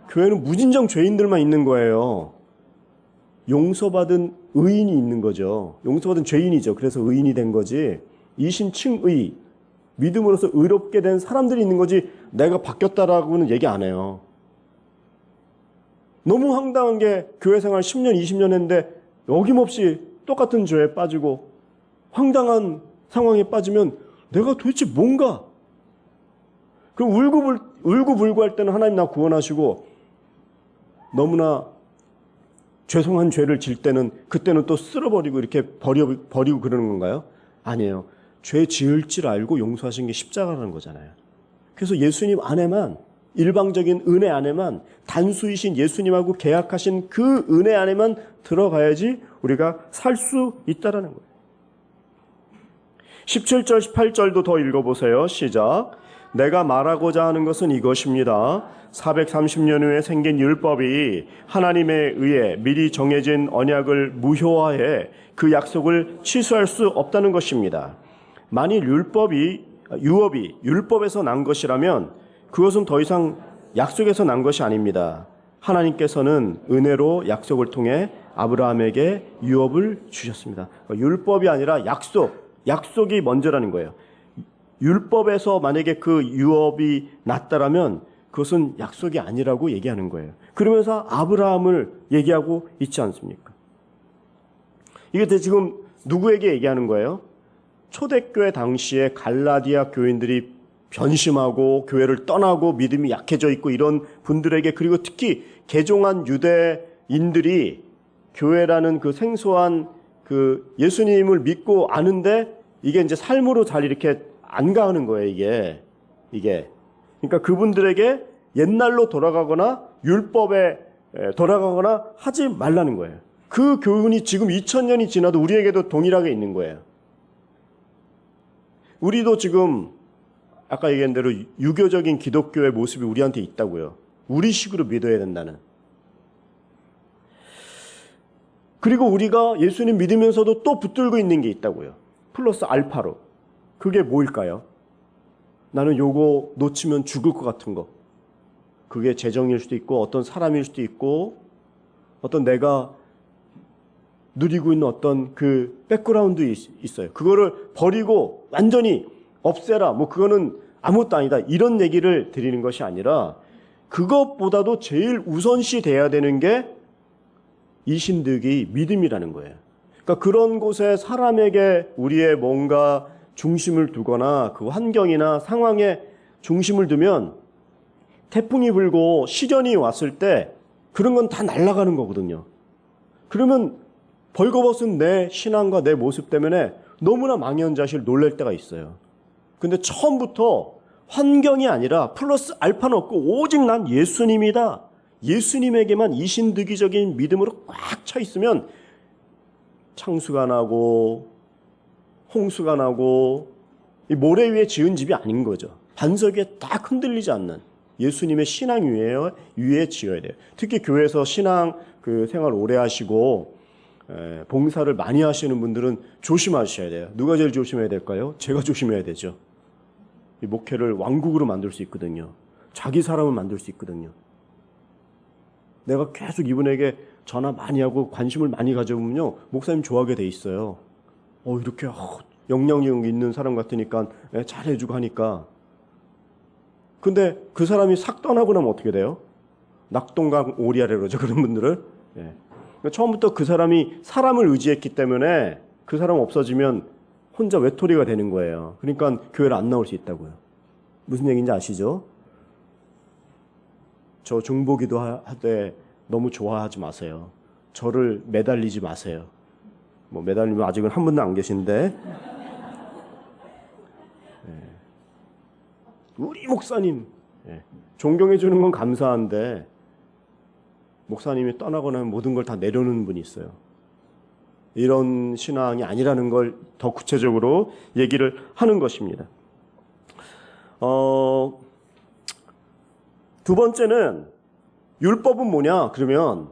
L: 교회는 무진장 죄인들만 있는 거예요. 용서받은 의인이 있는 거죠. 용서받은 죄인이죠. 그래서 의인이 된 거지. 이신칭의, 믿음으로서 의롭게 된 사람들이 있는 거지 내가 바뀌었다라고는 얘기 안 해요. 너무 황당한 게 교회 생활 10년, 20년 했는데 어김없이 똑같은 죄에 빠지고 황당한 상황에 빠지면 내가 도대체 뭔가. 그럼 울고불고할 때는 하나님 나 구원하시고 너무나 죄송한 죄를 질 때는 그때는 또 쓸어버리고 이렇게 버리고 그러는 건가요? 아니에요. 죄 지을 줄 알고 용서하신 게 십자가라는 거잖아요. 그래서 예수님 안에만, 일방적인 은혜 안에만, 단수이신 예수님하고 계약하신 그 은혜 안에만 들어가야지 우리가 살 수 있다라는 거예요. 17절 18절도 더 읽어보세요. 시작. 내가 말하고자 하는 것은 이것입니다. 430년 후에 생긴 율법이 하나님에 의해 미리 정해진 언약을 무효화해 그 약속을 취소할 수 없다는 것입니다. 만일 유업이 율법에서 난 것이라면 그것은 더 이상 약속에서 난 것이 아닙니다. 하나님께서는 은혜로 약속을 통해 아브라함에게 유업을 주셨습니다. 율법이 아니라 약속이 먼저라는 거예요. 율법에서 만약에 그 유업이 났다라면 그것은 약속이 아니라고 얘기하는 거예요. 그러면서 아브라함을 얘기하고 있지 않습니까? 이게 지금 누구에게 얘기하는 거예요? 초대교회 당시에 갈라디아 교인들이 변심하고 교회를 떠나고 믿음이 약해져 있고 이런 분들에게, 그리고 특히 개종한 유대인들이 교회라는 그 생소한 그 예수님을 믿고 아는데 이게 이제 삶으로 잘 이렇게 안 가는 거예요, 이게. 그러니까 그분들에게 옛날로 돌아가거나 율법에 돌아가거나 하지 말라는 거예요. 그 교훈이 지금 2000년이 지나도 우리에게도 동일하게 있는 거예요. 우리도 지금 아까 얘기한 대로 유교적인 기독교의 모습이 우리한테 있다고요. 우리식으로 믿어야 된다는. 그리고 우리가 예수님 믿으면서도 또 붙들고 있는 게 있다고요. 플러스 알파로. 그게 뭐일까요? 나는 요거 놓치면 죽을 것 같은 거. 그게 재정일 수도 있고 어떤 사람일 수도 있고 어떤 내가 누리고 있는 어떤 그 백그라운드 있어요. 그거를 버리고 완전히 없애라. 뭐 그거는 아무것도 아니다. 이런 얘기를 드리는 것이 아니라 그것보다도 제일 우선시 돼야 되는 게 이신득의 믿음이라는 거예요. 그러니까 그런 곳에 사람에게 우리의 뭔가 중심을 두거나 그 환경이나 상황에 중심을 두면 태풍이 불고 시련이 왔을 때 그런 건 다 날아가는 거거든요. 그러면 벌거벗은 내 신앙과 내 모습 때문에 너무나 망연자실 놀랄 때가 있어요. 근데 처음부터 환경이 아니라 플러스 알파는 없고 오직 난 예수님이다. 예수님에게만 이신득이적인 믿음으로 꽉 차 있으면 창수가 나고 홍수가 나고 이 모래 위에 지은 집이 아닌 거죠. 반석 위에 딱 흔들리지 않는 예수님의 신앙 위에 지어야 돼요. 특히 교회에서 신앙 그 생활 오래 하시고 봉사를 많이 하시는 분들은 조심하셔야 돼요. 누가 제일 조심해야 될까요? 제가 조심해야 되죠. 이 목회를 왕국으로 만들 수 있거든요. 자기 사람을 만들 수 있거든요. 내가 계속 이분에게 전화 많이 하고 관심을 많이 가져보면요, 목사님 좋아하게 돼 있어요. 이렇게 영향력 있는 사람 같으니까 잘해주고 하니까. 근데 그 사람이 싹 떠나고 나면 어떻게 돼요? 낙동강 오리아래 그러죠, 그런 분들을. 그러니까 처음부터 그 사람이 사람을 의지했기 때문에 그 사람 없어지면 혼자 외톨이가 되는 거예요. 그러니까 교회를 안 나올 수 있다고요. 무슨 얘기인지 아시죠? 저 중보기도 하되 너무 좋아하지 마세요. 저를 매달리지 마세요. 뭐 매달리면 아직은 한 분도 안 계신데 우리 목사님 존경해 주는 건 감사한데 목사님이 떠나거나 모든 걸 다 내려놓는 분이 있어요. 이런 신앙이 아니라는 걸 더 구체적으로 얘기를 하는 것입니다. 두 번째는 율법은 뭐냐? 그러면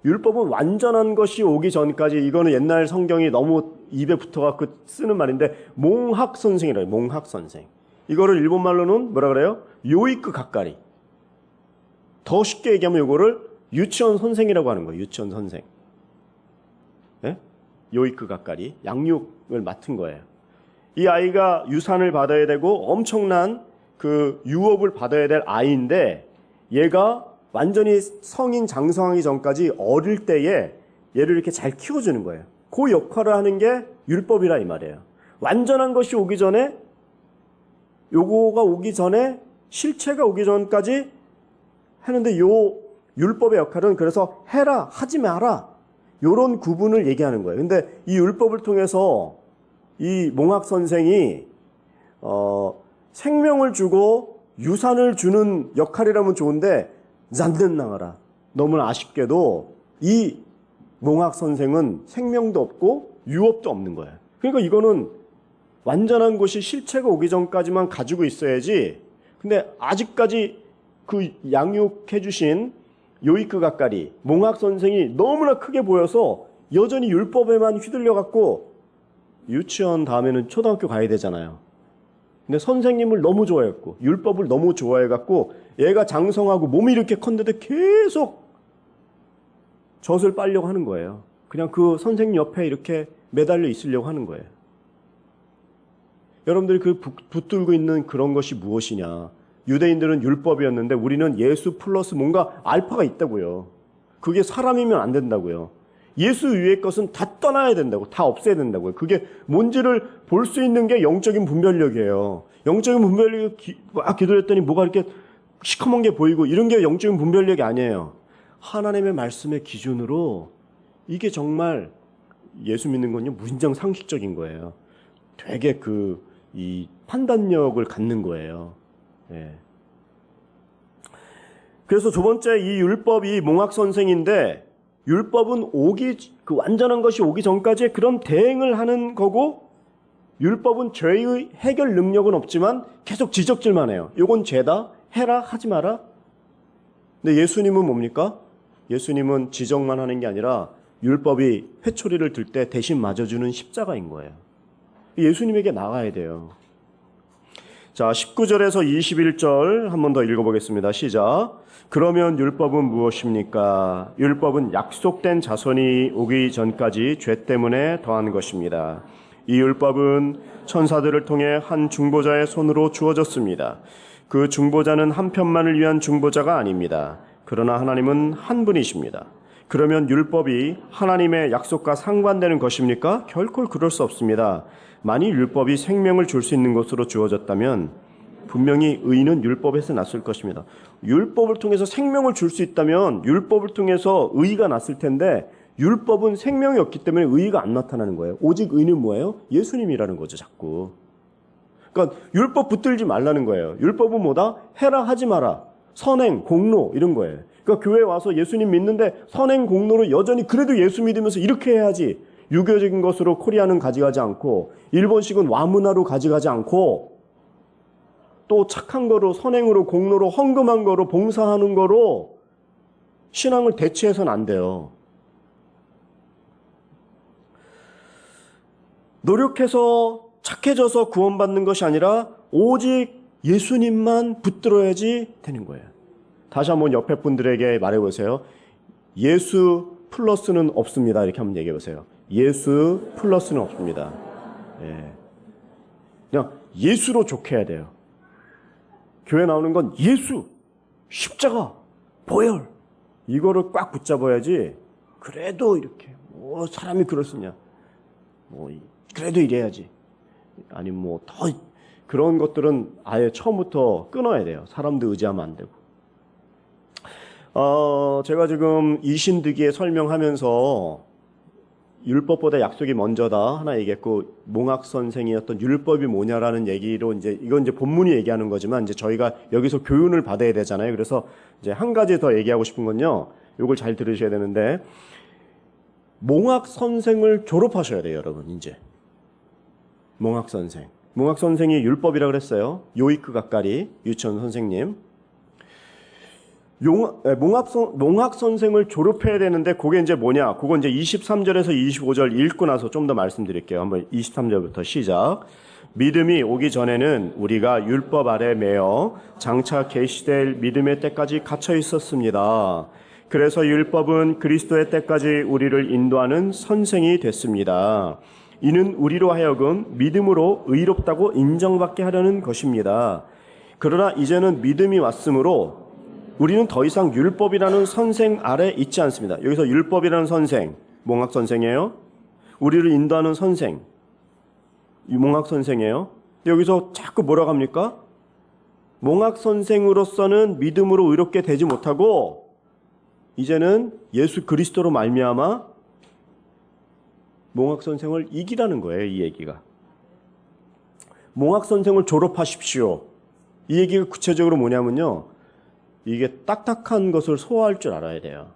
L: 율법은 완전한 것이 오기 전까지, 이거는 옛날 성경이 너무 입에 붙어갖고 쓰는 말인데 몽학선생이라고 해요. 몽학선생. 이거를 일본말로는 뭐라 그래요? 요이크 가까리. 더 쉽게 얘기하면 이거를 유치원 선생이라고 하는 거예요. 유치원 선생. 네? 요이크 가까리. 양육을 맡은 거예요. 이 아이가 유산을 받아야 되고 엄청난 그 유업을 받아야 될 아이인데 얘가 완전히 성인 장성하기 전까지 어릴 때에 얘를 이렇게 잘 키워주는 거예요. 그 역할을 하는 게 율법이라 이 말이에요. 완전한 것이 오기 전에, 요거가 오기 전에, 실체가 오기 전까지 하는데 요 율법의 역할은 그래서 해라, 하지 마라, 요런 구분을 얘기하는 거예요. 근데 이 율법을 통해서 이 몽학 선생이 생명을 주고 유산을 주는 역할이라면 좋은데 잔넨나가라. 너무나 아쉽게도 이 몽학 선생은 생명도 없고 유업도 없는 거예요. 그러니까 이거는 완전한 것이 실체가 오기 전까지만 가지고 있어야지. 근데 아직까지 그 양육해 주신 요이크 가까리 몽학 선생이 너무나 크게 보여서 여전히 율법에만 휘둘려 갖고 유치원 다음에는 초등학교 가야 되잖아요. 근데 선생님을 너무 좋아했고 율법을 너무 좋아해갖고 얘가 장성하고 몸이 이렇게 컸는데 계속 젖을 빨려고 하는 거예요. 그냥 그 선생님 옆에 이렇게 매달려 있으려고 하는 거예요. 여러분들이 그 붙들고 있는 그런 것이 무엇이냐? 유대인들은 율법이었는데 우리는 예수 플러스 뭔가 알파가 있다고요. 그게 사람이면 안 된다고요. 예수 위의 것은 다 떠나야 된다고, 다 없애야 된다고요. 그게 뭔지를 볼 수 있는 게 영적인 분별력이에요. 영적인 분별력이 기도했더니 뭐가 이렇게 시커먼 게 보이고 이런 게 영적인 분별력이 아니에요. 하나님의 말씀의 기준으로 이게 정말 예수 믿는 건요, 무진장 상식적인 거예요. 되게 이 판단력을 갖는 거예요. 예. 그래서 두 번째, 이 율법이 몽학 선생인데 율법은 그 완전한 것이 오기 전까지의 그런 대행을 하는 거고, 율법은 죄의 해결 능력은 없지만 계속 지적질만 해요. 요건 죄다, 해라, 하지 마라. 근데 예수님은 뭡니까? 예수님은 지적만 하는 게 아니라 율법이 회초리를 들 때 대신 맞아주는 십자가인 거예요. 예수님에게 나가야 돼요. 자, 19절에서 21절 한 번 더 읽어보겠습니다. 시작. 그러면 율법은 무엇입니까? 율법은 약속된 자손이 오기 전까지 죄 때문에 더한 것입니다. 이 율법은 천사들을 통해 한 중보자의 손으로 주어졌습니다. 그 중보자는 한 편만을 위한 중보자가 아닙니다. 그러나 하나님은 한 분이십니다. 그러면 율법이 하나님의 약속과 상반되는 것입니까? 결코 그럴 수 없습니다. 만일 율법이 생명을 줄 수 있는 것으로 주어졌다면 분명히 의는 율법에서 났을 것입니다. 율법을 통해서 생명을 줄 수 있다면 율법을 통해서 의가 났을 텐데 율법은 생명이 없기 때문에 의가 안 나타나는 거예요. 오직 의는 뭐예요? 예수님이라는 거죠, 자꾸. 그러니까 율법 붙들지 말라는 거예요. 율법은 뭐다? 해라 하지 마라. 선행, 공로 이런 거예요. 그러니까 교회에 와서 예수님 믿는데 선행, 공로로 여전히 그래도 예수 믿으면서 이렇게 해야지. 유교적인 것으로 코리아는 가져가지 않고 일본식은 와문화로 가져가지 않고 또 착한 거로 선행으로 공로로 헌금한 거로 봉사하는 거로 신앙을 대체해서는 안 돼요. 노력해서 착해져서 구원받는 것이 아니라 오직 예수님만 붙들어야지 되는 거예요. 다시 한번 옆에 분들에게 말해보세요. 예수 플러스는 없습니다. 이렇게 한번 얘기해보세요. 예수 플러스는 없습니다. 예. 그냥 예수로 족해야 돼요. 교회 나오는 건 예수, 십자가, 보혈 이거를 꽉 붙잡아야지. 그래도 이렇게 뭐 사람이 그럴 수 있냐, 뭐 그래도 이래야지, 아니 뭐 더 그런 것들은 아예 처음부터 끊어야 돼요. 사람도 의지하면 안 되고. 제가 지금 이신득이에 설명하면서 율법보다 약속이 먼저다 하나 얘기했고, 몽학 선생이었던 율법이 뭐냐라는 얘기로 이건 본문이 얘기하는 거지만 이제 저희가 여기서 교훈을 받아야 되잖아요. 그래서 이제 한 가지 더 얘기하고 싶은 건요. 이걸 잘 들으셔야 되는데, 몽학 선생을 졸업하셔야 돼요, 여러분. 이제 몽학 선생이 율법이라 그랬어요. 요이크 가까리 유치원 선생님. 몽학 선생을 졸업해야 되는데 그게 이제 뭐냐? 그거 이제 23절에서 25절 읽고 나서 좀 더 말씀드릴게요. 한번 23절부터 시작. 믿음이 오기 전에는 우리가 율법 아래 매여 장차 계시될 믿음의 때까지 갇혀 있었습니다. 그래서 율법은 그리스도의 때까지 우리를 인도하는 선생이 됐습니다. 이는 우리로 하여금 믿음으로 의롭다고 인정받게 하려는 것입니다. 그러나 이제는 믿음이 왔으므로 우리는 더 이상 율법이라는 선생 아래 있지 않습니다. 여기서 율법이라는 선생, 몽학 선생이에요. 우리를 인도하는 선생, 몽학 선생이에요. 여기서 자꾸 뭐라고 합니까? 몽학 선생으로서는 믿음으로 의롭게 되지 못하고 이제는 예수 그리스도로 말미암아 몽학 선생을 이기라는 거예요. 이 얘기가. 몽학 선생을 졸업하십시오. 이 얘기가 구체적으로 뭐냐면요, 이게 딱딱한 것을 소화할 줄 알아야 돼요.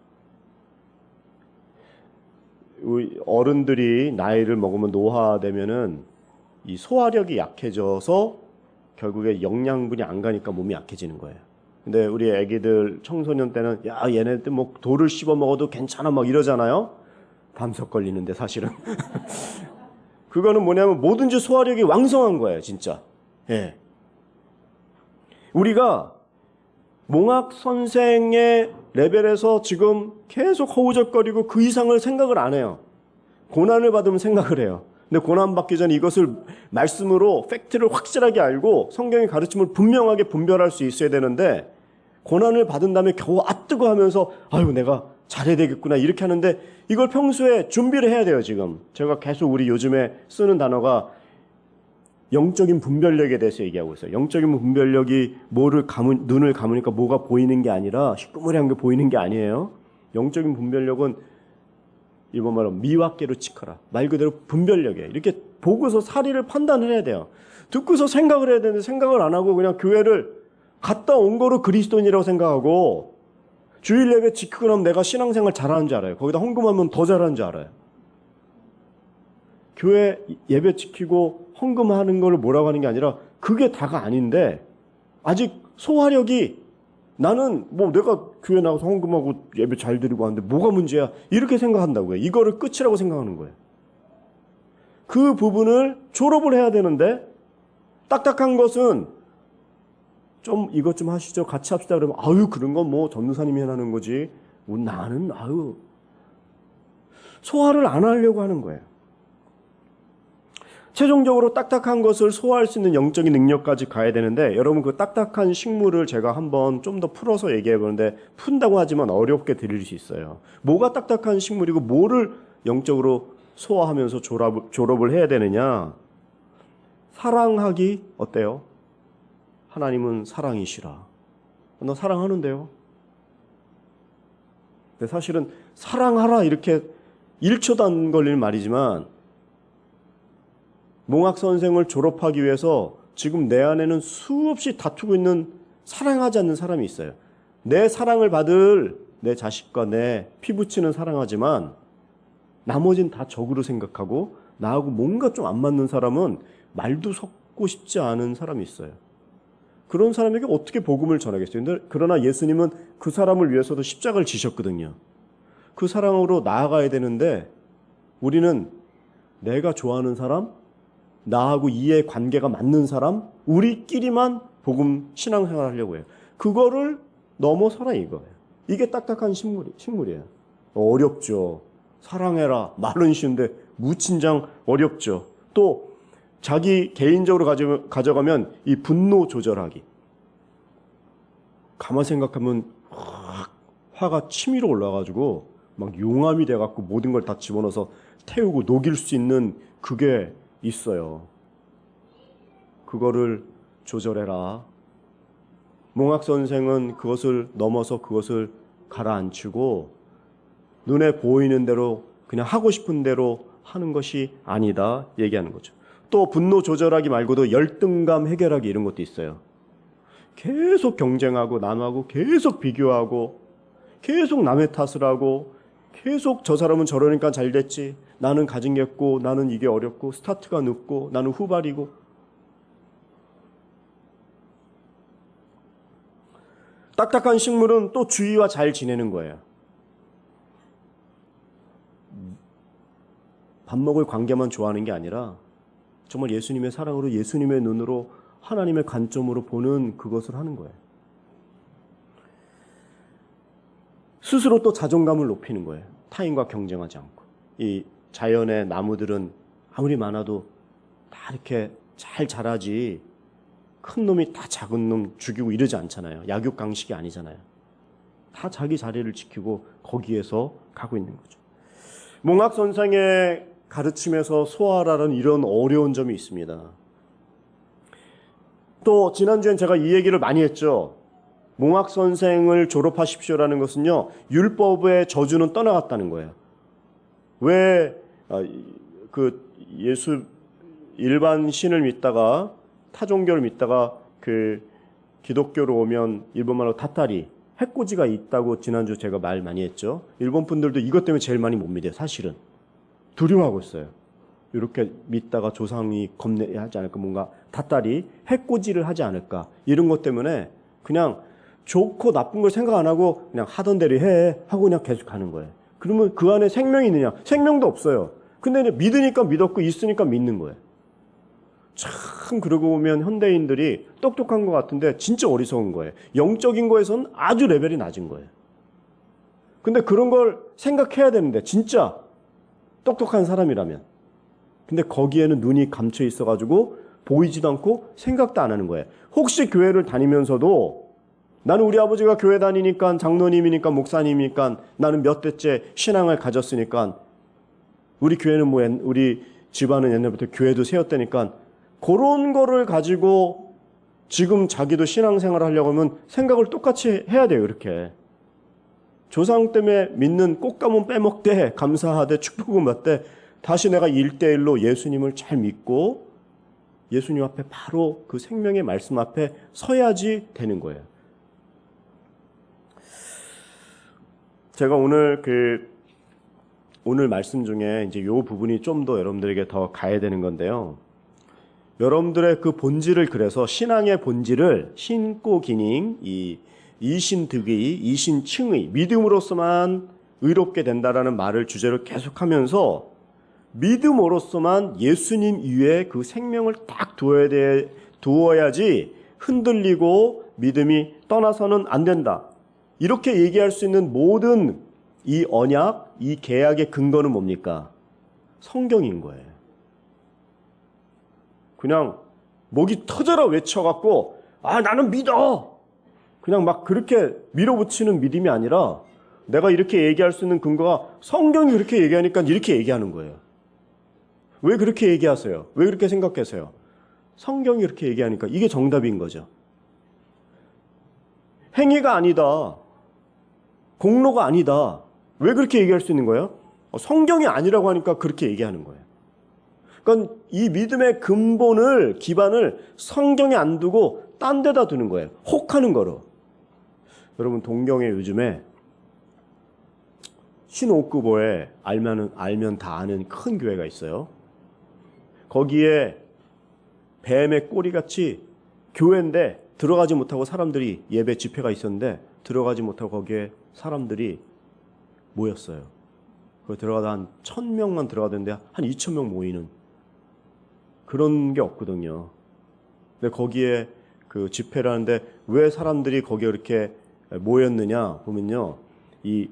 L: 어른들이 나이를 먹으면 노화되면은 이 소화력이 약해져서 결국에 영양분이 안 가니까 몸이 약해지는 거예요. 근데 우리 애기들 청소년 때는 야 얘네들 뭐 돌을 씹어 먹어도 괜찮아 막 이러잖아요. 밤새 걸리는데 사실은 그거는 뭐냐면 뭐든지 소화력이 왕성한 거예요, 진짜. 예. 우리가 몽학 선생의 레벨에서 지금 계속 허우적거리고 그 이상을 생각을 안 해요. 고난을 받으면 생각을 해요. 근데 고난 받기 전에 이것을 말씀으로 팩트를 확실하게 알고 성경의 가르침을 분명하게 분별할 수 있어야 되는데, 고난을 받은 다음에 겨우 뜨거 하면서 아유 내가 잘해야 되겠구나 이렇게 하는데, 이걸 평소에 준비를 해야 돼요. 지금 제가 계속 우리 요즘에 쓰는 단어가 영적인 분별력에 대해서 얘기하고 있어요. 영적인 분별력이 눈을 감으니까 뭐가 보이는 게 아니라 시꺼머리한 게 보이는 게 아니에요. 영적인 분별력은 일본말로 미와케로 치카라, 말 그대로 분별력이에요. 이렇게 보고서 사리를 판단을 해야 돼요. 듣고서 생각을 해야 되는데 생각을 안 하고 그냥 교회를 갔다 온 거로 그리스도인이라고 생각하고, 주일 예배 지키고 나면 내가 신앙생활 잘하는 줄 알아요. 거기다 헌금하면 더 잘하는 줄 알아요. 교회 예배 지키고 헌금하는 걸 뭐라고 하는 게 아니라 그게 다가 아닌데, 아직 소화력이, 나는 뭐 내가 교회 나가서 헌금하고 예배 잘 드리고 하는데 뭐가 문제야 이렇게 생각한다고요. 이거를 끝이라고 생각하는 거예요. 그 부분을 졸업을 해야 되는데, 딱딱한 것은 좀 이것 좀 하시죠. 같이 합시다. 그러면 아유 그런 건 뭐 전도사님이 하는 거지. 나는 아유 소화를 안 하려고 하는 거예요. 최종적으로 딱딱한 것을 소화할 수 있는 영적인 능력까지 가야 되는데 여러분 그 딱딱한 식물을 제가 한번 좀 더 풀어서 얘기해 보는데 푼다고 하지만 어렵게 드릴 수 있어요. 뭐가 딱딱한 식물이고 뭐를 영적으로 소화하면서 졸업을 해야 되느냐? 사랑하기 어때요? 하나님은 사랑이시라. 너 사랑하는데요? 근데 사실은 사랑하라 이렇게 1초도 안 걸릴 말이지만 몽학 선생을 졸업하기 위해서 지금 내 안에는 수없이 다투고 있는 사랑하지 않는 사람이 있어요. 내 사랑을 받을 내 자식과 내 피부치는 사랑하지만 나머지는 다 적으로 생각하고 나하고 뭔가 좀 안 맞는 사람은 말도 섞고 싶지 않은 사람이 있어요. 그런 사람에게 어떻게 복음을 전하겠어요? 그러나 예수님은 그 사람을 위해서도 십자가를 지셨거든요. 그 사랑으로 나아가야 되는데 우리는 내가 좋아하는 사람, 나하고 이해 관계가 맞는 사람, 우리끼리만 복음 신앙생활 하려고 해요. 그거를 넘어서라 이거예요. 이게 딱딱한 식물이에요. 어렵죠. 사랑해라. 말은 쉬운데 무친장 어렵죠. 또 자기 개인적으로 가져가면 이 분노 조절하기. 가만 생각하면 화가 치밀어 올라가지고 막 용암이 돼갖고 모든 걸 다 집어넣어서 태우고 녹일 수 있는 그게 있어요. 그거를 조절해라. 몽학 선생은 그것을 넘어서 그것을 가라앉히고 눈에 보이는 대로 그냥 하고 싶은 대로 하는 것이 아니다 얘기하는 거죠. 또 분노 조절하기 말고도 열등감 해결하기 이런 것도 있어요. 계속 경쟁하고 남하고 계속 비교하고 계속 남의 탓을 하고 계속 저 사람은 저러니까 잘 됐지. 나는 가진 게 없고 나는 이게 어렵고 스타트가 늦고 나는 후발이고. 딱딱한 식물은 또 주위와 잘 지내는 거예요. 밥 먹을 관계만 좋아하는 게 아니라 정말 예수님의 사랑으로 예수님의 눈으로 하나님의 관점으로 보는 그것을 하는 거예요. 스스로 또 자존감을 높이는 거예요. 타인과 경쟁하지 않고. 이 자연의 나무들은 아무리 많아도 다 이렇게 잘 자라지 큰 놈이 다 작은 놈 죽이고 이러지 않잖아요. 약육강식이 아니잖아요. 다 자기 자리를 지키고 거기에서 가고 있는 거죠. 몽학 선생의 가르침에서 소화하라는 이런 어려운 점이 있습니다. 또 지난주엔 제가 이 얘기를 많이 했죠. 몽학 선생을 졸업하십시오라는 것은요, 율법의 저주는 떠나갔다는 거예요. 왜 그 예수 일반 신을 믿다가 타종교를 믿다가 그 기독교로 오면 일본말로 타타리 해코지가 있다고 지난주 제가 말 많이 했죠. 일본 분들도 이것 때문에 제일 많이 못 믿어요. 사실은 두려워하고 있어요. 이렇게 믿다가 조상이 겁내하지 않을까, 뭔가 타타리 해코지를 하지 않을까, 이런 것 때문에 그냥 좋고 나쁜 걸 생각 안 하고 그냥 하던 대로 해 하고 그냥 계속 가는 거예요. 그러면 그 안에 생명이 있느냐? 생명도 없어요. 근데 믿으니까 믿었고 있으니까 믿는 거예요. 참 그러고 보면 현대인들이 똑똑한 것 같은데 진짜 어리석은 거예요. 영적인 거에서는 아주 레벨이 낮은 거예요. 근데 그런 걸 생각해야 되는데 진짜 똑똑한 사람이라면, 근데 거기에는 눈이 감춰 있어가지고 보이지도 않고 생각도 안 하는 거예요. 혹시 교회를 다니면서도 나는 우리 아버지가 교회 다니니까 장로님이니까 목사님이니까 나는 몇 대째 신앙을 가졌으니까 우리 교회는 뭐 우리 집안은 옛날부터 교회도 세웠다니까 그런 거를 가지고 지금 자기도 신앙생활을 하려고 하면 생각을 똑같이 해야 돼요. 이렇게 조상 때문에 믿는 꽃가문 빼먹되 감사하되 축복은 받되 다시 내가 1대1로 예수님을 잘 믿고 예수님 앞에 바로 그 생명의 말씀 앞에 서야지 되는 거예요. 제가 오늘 말씀 중에 이제 요 부분이 좀 더 여러분들에게 더 가야 되는 건데요. 여러분들의 그 본질을, 그래서 신앙의 본질을 신고 기능, 이신득의, 이신칭의, 믿음으로서만 의롭게 된다라는 말을 주제로 계속하면서 믿음으로서만 예수님 위에 그 생명을 딱 두어야지 흔들리고 믿음이 떠나서는 안 된다. 이렇게 얘기할 수 있는 모든 이 언약, 이 계약의 근거는 뭡니까? 성경인 거예요. 그냥 목이 터져라 외쳐갖고 나는 믿어! 그냥 막 그렇게 밀어붙이는 믿음이 아니라 내가 이렇게 얘기할 수 있는 근거가 성경이 그렇게 얘기하니까 이렇게 얘기하는 거예요. 왜 그렇게 얘기하세요? 왜 그렇게 생각하세요? 성경이 그렇게 얘기하니까 이게 정답인 거죠. 행위가 아니다. 공로가 아니다. 왜 그렇게 얘기할 수 있는 거예요? 성경이 아니라고 하니까 그렇게 얘기하는 거예요. 그러니까 이 믿음의 근본을, 기반을 성경에 안 두고 딴 데다 두는 거예요. 혹하는 거로. 여러분, 동경에 요즘에 신옥구보에 알면 다 아는 큰 교회가 있어요. 거기에 뱀의 꼬리같이 교회인데 들어가지 못하고 사람들이 예배 집회가 있었는데 들어가지 못하고 거기에 사람들이 모였어요. 거기 들어가다 한 1000명만 들어가던데 한 2000명 모이는 그런 게 없거든요. 근데 거기에 그 집회를 하는데 왜 사람들이 거기에 이렇게 모였느냐 보면요. 이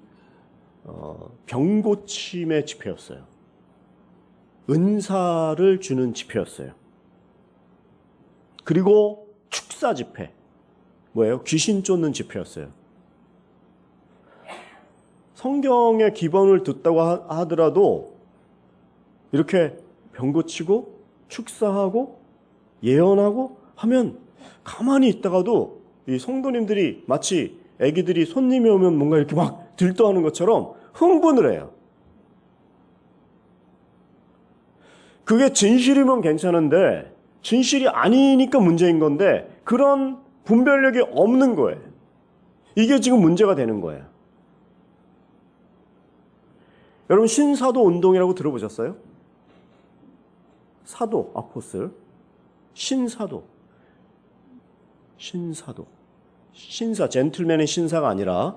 L: 병고침의 집회였어요. 은사를 주는 집회였어요. 그리고 축사 집회. 뭐예요? 귀신 쫓는 집회였어요. 성경의 기본을 듣다고 하더라도 이렇게 병 고치고 축사하고 예언하고 하면 가만히 있다가도 이 성도님들이 마치 애기들이 손님이 오면 뭔가 이렇게 막 들떠하는 것처럼 흥분을 해요. 그게 진실이면 괜찮은데 진실이 아니니까 문제인 건데 그런 분별력이 없는 거예요. 이게 지금 문제가 되는 거예요. 여러분, 신사도 운동이라고 들어보셨어요? 사도, 아포슬, 신사도, 신사, 젠틀맨의 신사가 아니라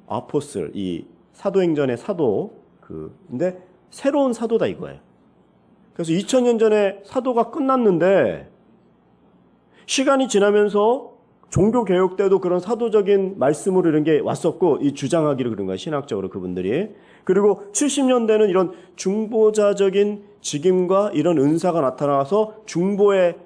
L: 아포슬, 이 사도행전의 사도, 근데 새로운 사도다 이거예요. 그래서 2000년 전에 사도가 끝났는데 시간이 지나면서 종교개혁 때도 그런 사도적인 말씀으로 이런 게 왔었고 이 주장하기를 그런 거예요. 신학적으로 그분들이. 그리고 70년대는 이런 중보자적인 직임과 이런 은사가 나타나서 중보의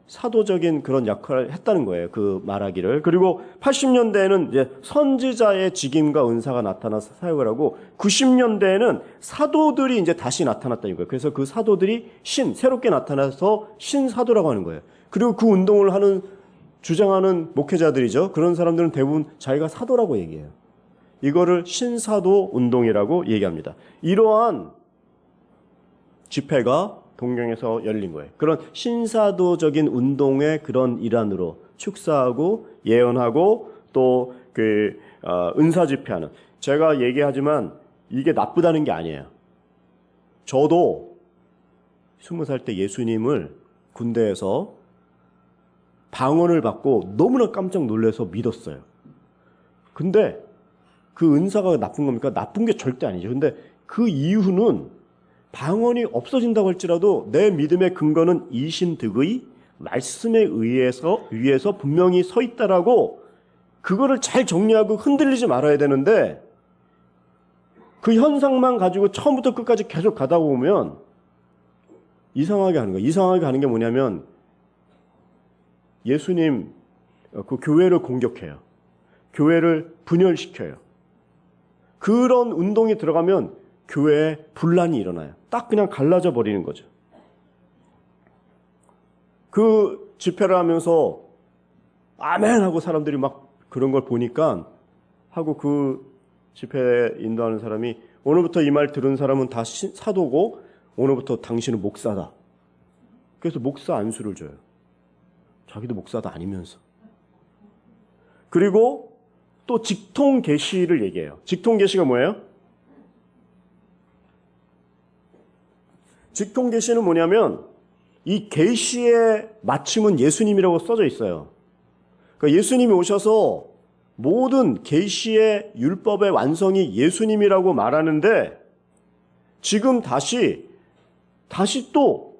L: 사도적인 그런 역할을 했다는 거예요. 그 말하기를. 그리고 80년대에는 이제 선지자의 직임과 은사가 나타나서 사역을 하고 90년대에는 사도들이 이제 다시 나타났다는 거예요. 그래서 그 사도들이 새롭게 나타나서 신사도라고 하는 거예요. 그리고 그 운동을 주장하는 목회자들이죠. 그런 사람들은 대부분 자기가 사도라고 얘기해요. 이거를 신사도 운동이라고 얘기합니다. 이러한 집회가 동경에서 열린 거예요. 그런 신사도적인 운동의 그런 일환으로 축사하고 예언하고 또 은사 집회하는. 제가 얘기하지만 이게 나쁘다는 게 아니에요. 저도 20살 때 예수님을 군대에서 방언을 받고 너무나 깜짝 놀라서 믿었어요. 근데 그 은사가 나쁜 겁니까? 나쁜 게 절대 아니죠. 근데 그 이유는 방언이 없어진다고 할지라도 내 믿음의 근거는 이신득의 말씀에 위에서 분명히 서 있다라고 그거를 잘 정리하고 흔들리지 말아야 되는데 그 현상만 가지고 처음부터 끝까지 계속 가다 보면 이상하게 하는 거예요. 이상하게 하는 게 뭐냐면 예수님 그 교회를 공격해요. 교회를 분열시켜요. 그런 운동이 들어가면 교회에 분란이 일어나요. 딱 그냥 갈라져 버리는 거죠. 그 집회를 하면서 아멘 하고 사람들이 막 그런 걸 보니까 하고 그 집회 인도하는 사람이 오늘부터 이 말 들은 사람은 다 사도고 오늘부터 당신은 목사다. 그래서 목사 안수를 줘요. 자기도 목사도 아니면서. 그리고 또 직통 계시를 얘기해요. 직통 계시가 뭐예요? 직통 계시는 뭐냐면 이 계시의 마침은 예수님이라고 써져 있어요. 그러니까 예수님이 오셔서 모든 계시의 율법의 완성이 예수님이라고 말하는데 지금 다시 또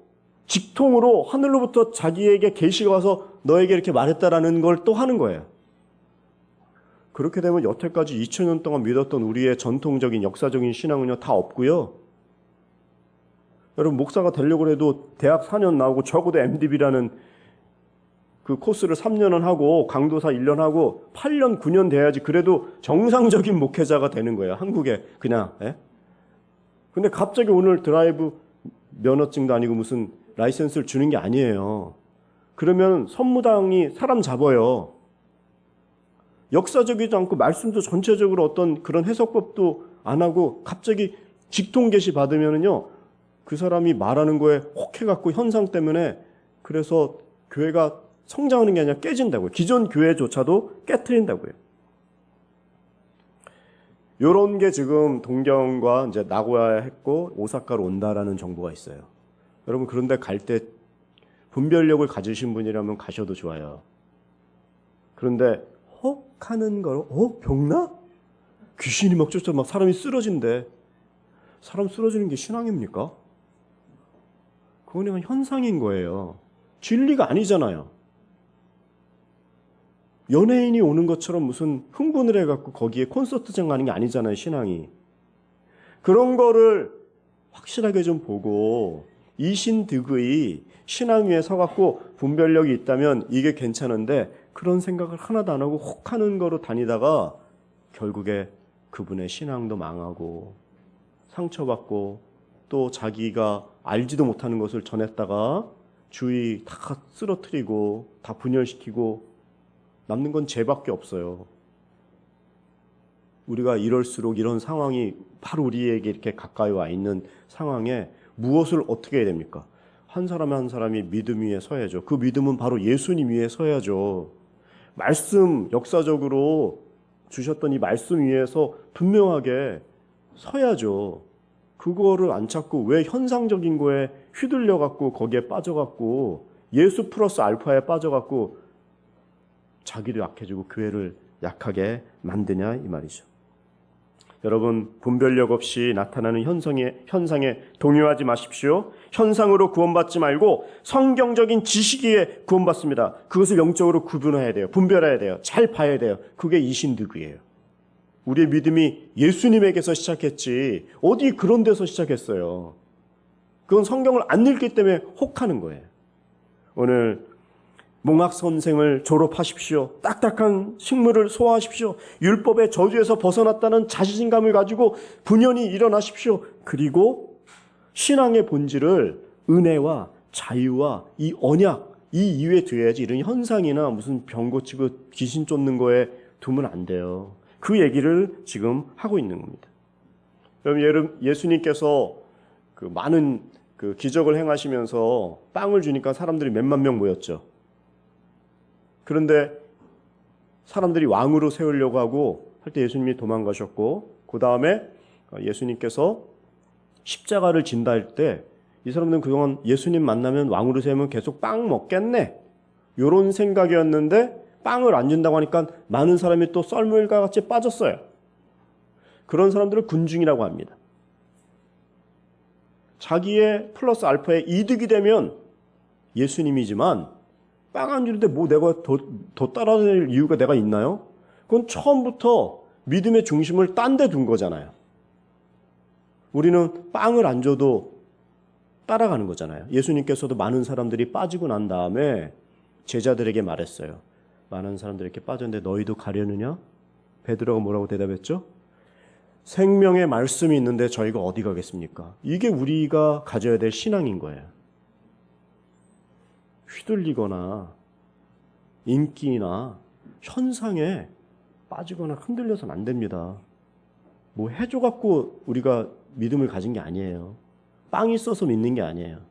L: 직통으로 하늘로부터 자기에게 계시가 와서 너에게 이렇게 말했다라는 걸 또 하는 거예요. 그렇게 되면 여태까지 2000년 동안 믿었던 우리의 전통적인 역사적인 신앙은요 다 없고요. 여러분 목사가 되려고 해도 대학 4년 나오고 적어도 MDB라는 그 코스를 3년은 하고 강도사 1년 하고 8년 9년 돼야지 그래도 정상적인 목회자가 되는 거예요. 한국에 그냥. 예? 근데 갑자기 오늘 드라이브 면허증도 아니고 무슨 라이센스를 주는 게 아니에요. 그러면 선무당이 사람 잡아요. 역사적이지 않고 말씀도 전체적으로 어떤 그런 해석법도 안 하고 갑자기 직통 계시 받으면은요 그 사람이 말하는 거에 혹해갖고 현상 때문에 그래서 교회가 성장하는 게 아니라 깨진다고요. 기존 교회조차도 깨트린다고요. 요런 게 지금 동경과 이제 나고야에 했고 오사카로 온다라는 정보가 있어요. 여러분 그런데 갈 때 분별력을 가지신 분이라면 가셔도 좋아요. 그런데 하는 거로 병나? 귀신이 막 쫓아 막 사람이 쓰러진대. 사람 쓰러지는 게 신앙입니까? 그건 그냥 현상인 거예요. 진리가 아니잖아요. 연예인이 오는 것처럼 무슨 흥분을 해갖고 거기에 콘서트장 가는 게 아니잖아요, 신앙이. 그런 거를 확실하게 좀 보고 이신득의 신앙 위에 서갖고 분별력이 있다면 이게 괜찮은데 그런 생각을 하나도 안 하고 혹하는 거로 다니다가 결국에 그분의 신앙도 망하고 상처받고 또 자기가 알지도 못하는 것을 전했다가 주위 다 쓰러뜨리고 다 분열시키고 남는 건 죄밖에 없어요. 우리가 이럴수록 이런 상황이 바로 우리에게 이렇게 가까이 와 있는 상황에 무엇을 어떻게 해야 됩니까? 한 사람 한 사람이 믿음 위에 서야죠. 그 믿음은 바로 예수님 위에 서야죠. 말씀, 역사적으로 주셨던 이 말씀 위에서 분명하게 서야죠. 그거를 안 찾고 왜 현상적인 거에 휘둘려갖고 거기에 빠져갖고 예수 플러스 알파에 빠져갖고 자기도 약해지고 교회를 약하게 만드냐 이 말이죠. 여러분 분별력 없이 나타나는 현상에 동요하지 마십시오. 현상으로 구원받지 말고 성경적인 지식에 구원받습니다. 그것을 영적으로 구분해야 돼요. 분별해야 돼요. 잘 봐야 돼요. 그게 이신득이에요. 우리의 믿음이 예수님에게서 시작했지 어디 그런 데서 시작했어요. 그건 성경을 안 읽기 때문에 혹하는 거예요. 오늘 몽학 선생을 졸업하십시오. 딱딱한 식물을 소화하십시오. 율법의 저주에서 벗어났다는 자신감을 가지고 분연히 일어나십시오. 그리고 신앙의 본질을 은혜와 자유와 이 언약 이 이유에 두어야지 이런 현상이나 무슨 병 고치고 귀신 쫓는 거에 두면 안 돼요. 그 얘기를 지금 하고 있는 겁니다. 여러분 예수님께서 그 많은 그 기적을 행하시면서 빵을 주니까 사람들이 몇만 명 모였죠. 그런데 사람들이 왕으로 세우려고 하고 할 때 예수님이 도망가셨고 그 다음에 예수님께서 십자가를 진다 할 때 이 사람들은 그동안 예수님 만나면 왕으로 세우면 계속 빵 먹겠네 이런 생각이었는데 빵을 안 준다고 하니까 많은 사람이 또 썰물과 같이 빠졌어요. 그런 사람들을 군중이라고 합니다. 자기의 플러스 알파에 이득이 되면 예수님이지만 빵 안 주는데 뭐 내가 더 따라다닐 이유가 내가 있나요? 그건 처음부터 믿음의 중심을 딴 데 둔 거잖아요. 우리는 빵을 안 줘도 따라가는 거잖아요. 예수님께서도 많은 사람들이 빠지고 난 다음에 제자들에게 말했어요. 많은 사람들이 이렇게 빠졌는데 너희도 가려느냐? 베드로가 뭐라고 대답했죠? 생명의 말씀이 있는데 저희가 어디 가겠습니까? 이게 우리가 가져야 될 신앙인 거예요. 휘둘리거나 인기나 현상에 빠지거나 흔들려서는 안 됩니다. 뭐 해줘갖고 우리가 믿음을 가진 게 아니에요. 빵이 있어서 믿는 게 아니에요.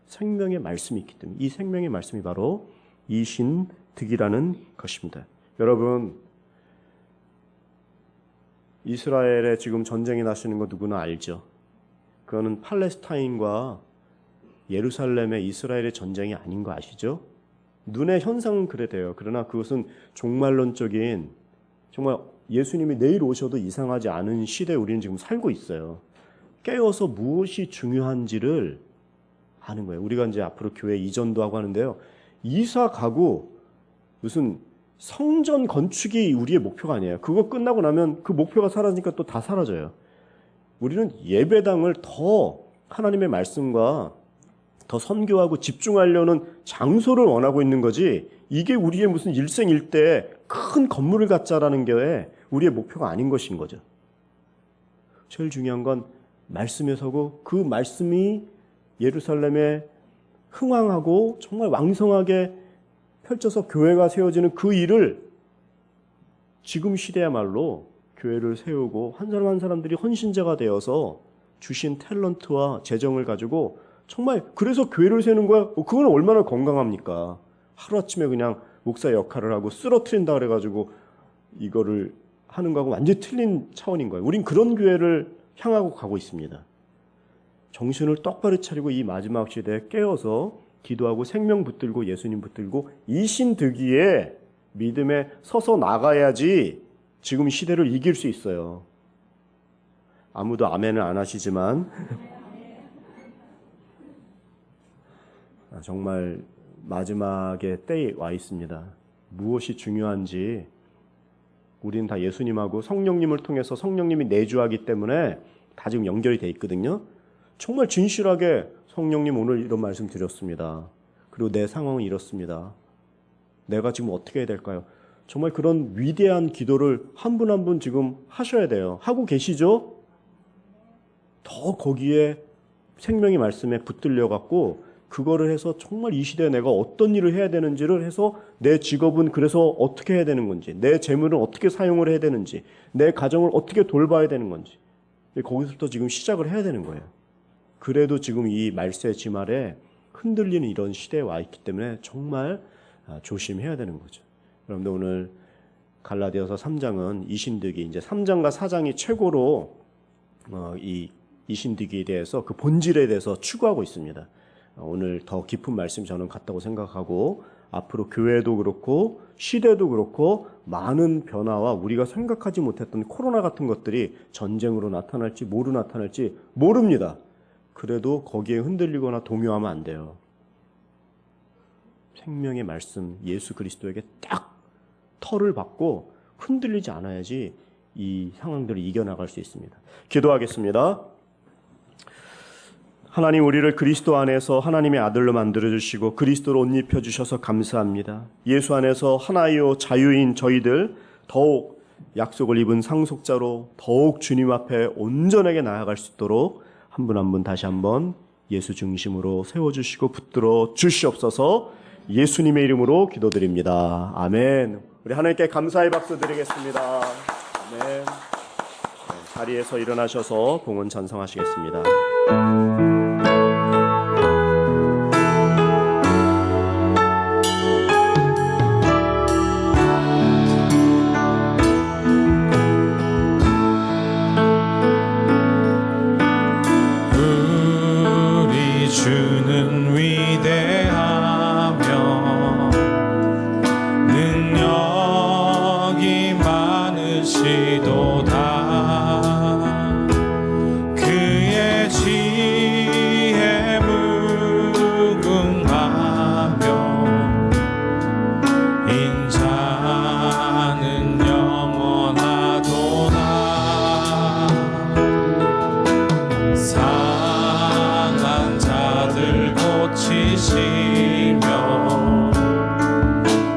L: 생명의 말씀이 있기 때문에 이 생명의 말씀이 바로 이신득이라는 것입니다. 여러분 이스라엘에 지금 전쟁이 나시는 거 누구나 알죠. 그거는 팔레스타인과 예루살렘의 이스라엘의 전쟁이 아닌 거 아시죠? 눈의 현상은 그래 돼요. 그러나 그것은 종말론적인 정말 예수님이 내일 오셔도 이상하지 않은 시대에 우리는 지금 살고 있어요. 깨어서 무엇이 중요한지를 아는 거예요. 우리가 이제 앞으로 교회 이전도 하고 하는데요. 이사 가고 무슨 성전 건축이 우리의 목표가 아니에요. 그거 끝나고 나면 그 목표가 사라지니까 또 다 사라져요. 우리는 예배당을 더 하나님의 말씀과 더 선교하고 집중하려는 장소를 원하고 있는 거지, 이게 우리의 무슨 일생일대에 큰 건물을 갖자라는 게 우리의 목표가 아닌 것인 거죠. 제일 중요한 건 말씀에 서고 그 말씀이 예루살렘에 흥왕하고 정말 왕성하게 펼쳐서 교회가 세워지는 그 일을 지금 시대야말로 교회를 세우고 한 사람 한 사람들이 헌신자가 되어서 주신 탤런트와 재정을 가지고 정말 그래서 교회를 세우는 거야. 그건 얼마나 건강합니까? 하루아침에 그냥 목사 역할을 하고 쓰러트린다 그래가지고 이거를 하는 거하고 완전히 틀린 차원인 거예요. 우린 그런 교회를 향하고 가고 있습니다. 정신을 똑바로 차리고 이 마지막 시대에 깨어서 기도하고 생명 붙들고 예수님 붙들고 이신득이에 믿음에 서서 나가야지 지금 시대를 이길 수 있어요. 아무도 아멘을 안 하시지만 정말 마지막에 때에 와 있습니다. 무엇이 중요한지 우리는 다 예수님하고 성령님을 통해서 성령님이 내주하기 때문에 다 지금 연결이 돼 있거든요. 정말 진실하게 성령님 오늘 이런 말씀 드렸습니다. 그리고 내 상황은 이렇습니다. 내가 지금 어떻게 해야 될까요? 정말 그런 위대한 기도를 한 분 한 분 지금 하셔야 돼요. 하고 계시죠? 더 거기에 생명의 말씀에 붙들려 갖고 그거를 해서 정말 이 시대에 내가 어떤 일을 해야 되는지를 해서 내 직업은 그래서 어떻게 해야 되는 건지, 내 재물은 어떻게 사용을 해야 되는지, 내 가정을 어떻게 돌봐야 되는 건지, 거기서부터 지금 시작을 해야 되는 거예요. 그래도 지금 이 말세 지말에 흔들리는 이런 시대에 와 있기 때문에 정말 조심해야 되는 거죠. 여러분들 오늘 갈라디아서 3장은 이신득이 이제 3장과 4장이 최고로 이 이신득이에 대해서 그 본질에 대해서 추구하고 있습니다. 오늘 더 깊은 말씀 저는 같다고 생각하고 앞으로 교회도 그렇고 시대도 그렇고 많은 변화와 우리가 생각하지 못했던 코로나 같은 것들이 전쟁으로 나타날지 뭐로 나타날지 모릅니다. 그래도 거기에 흔들리거나 동요하면 안 돼요. 생명의 말씀 예수 그리스도에게 딱 털을 받고 흔들리지 않아야지 이 상황들을 이겨나갈 수 있습니다. 기도하겠습니다. 하나님, 우리를 그리스도 안에서 하나님의 아들로 만들어주시고 그리스도로 옷 입혀주셔서 감사합니다. 예수 안에서 하나요 자유인 저희들 더욱 약속을 입은 상속자로 더욱 주님 앞에 온전하게 나아갈 수 있도록 한 분 한 분 다시 한번 예수 중심으로 세워주시고 붙들어 주시옵소서. 예수님의 이름으로 기도드립니다. 아멘. 우리 하나님께 감사의 박수 드리겠습니다. 아멘. 자리에서 일어나셔서 봉헌 찬송하시겠습니다.
A: 우리 주는 위대하며 능력이 많으시도다. 그의 지혜 무궁하며 인자는 영원하도다. 상한 자들 고치시며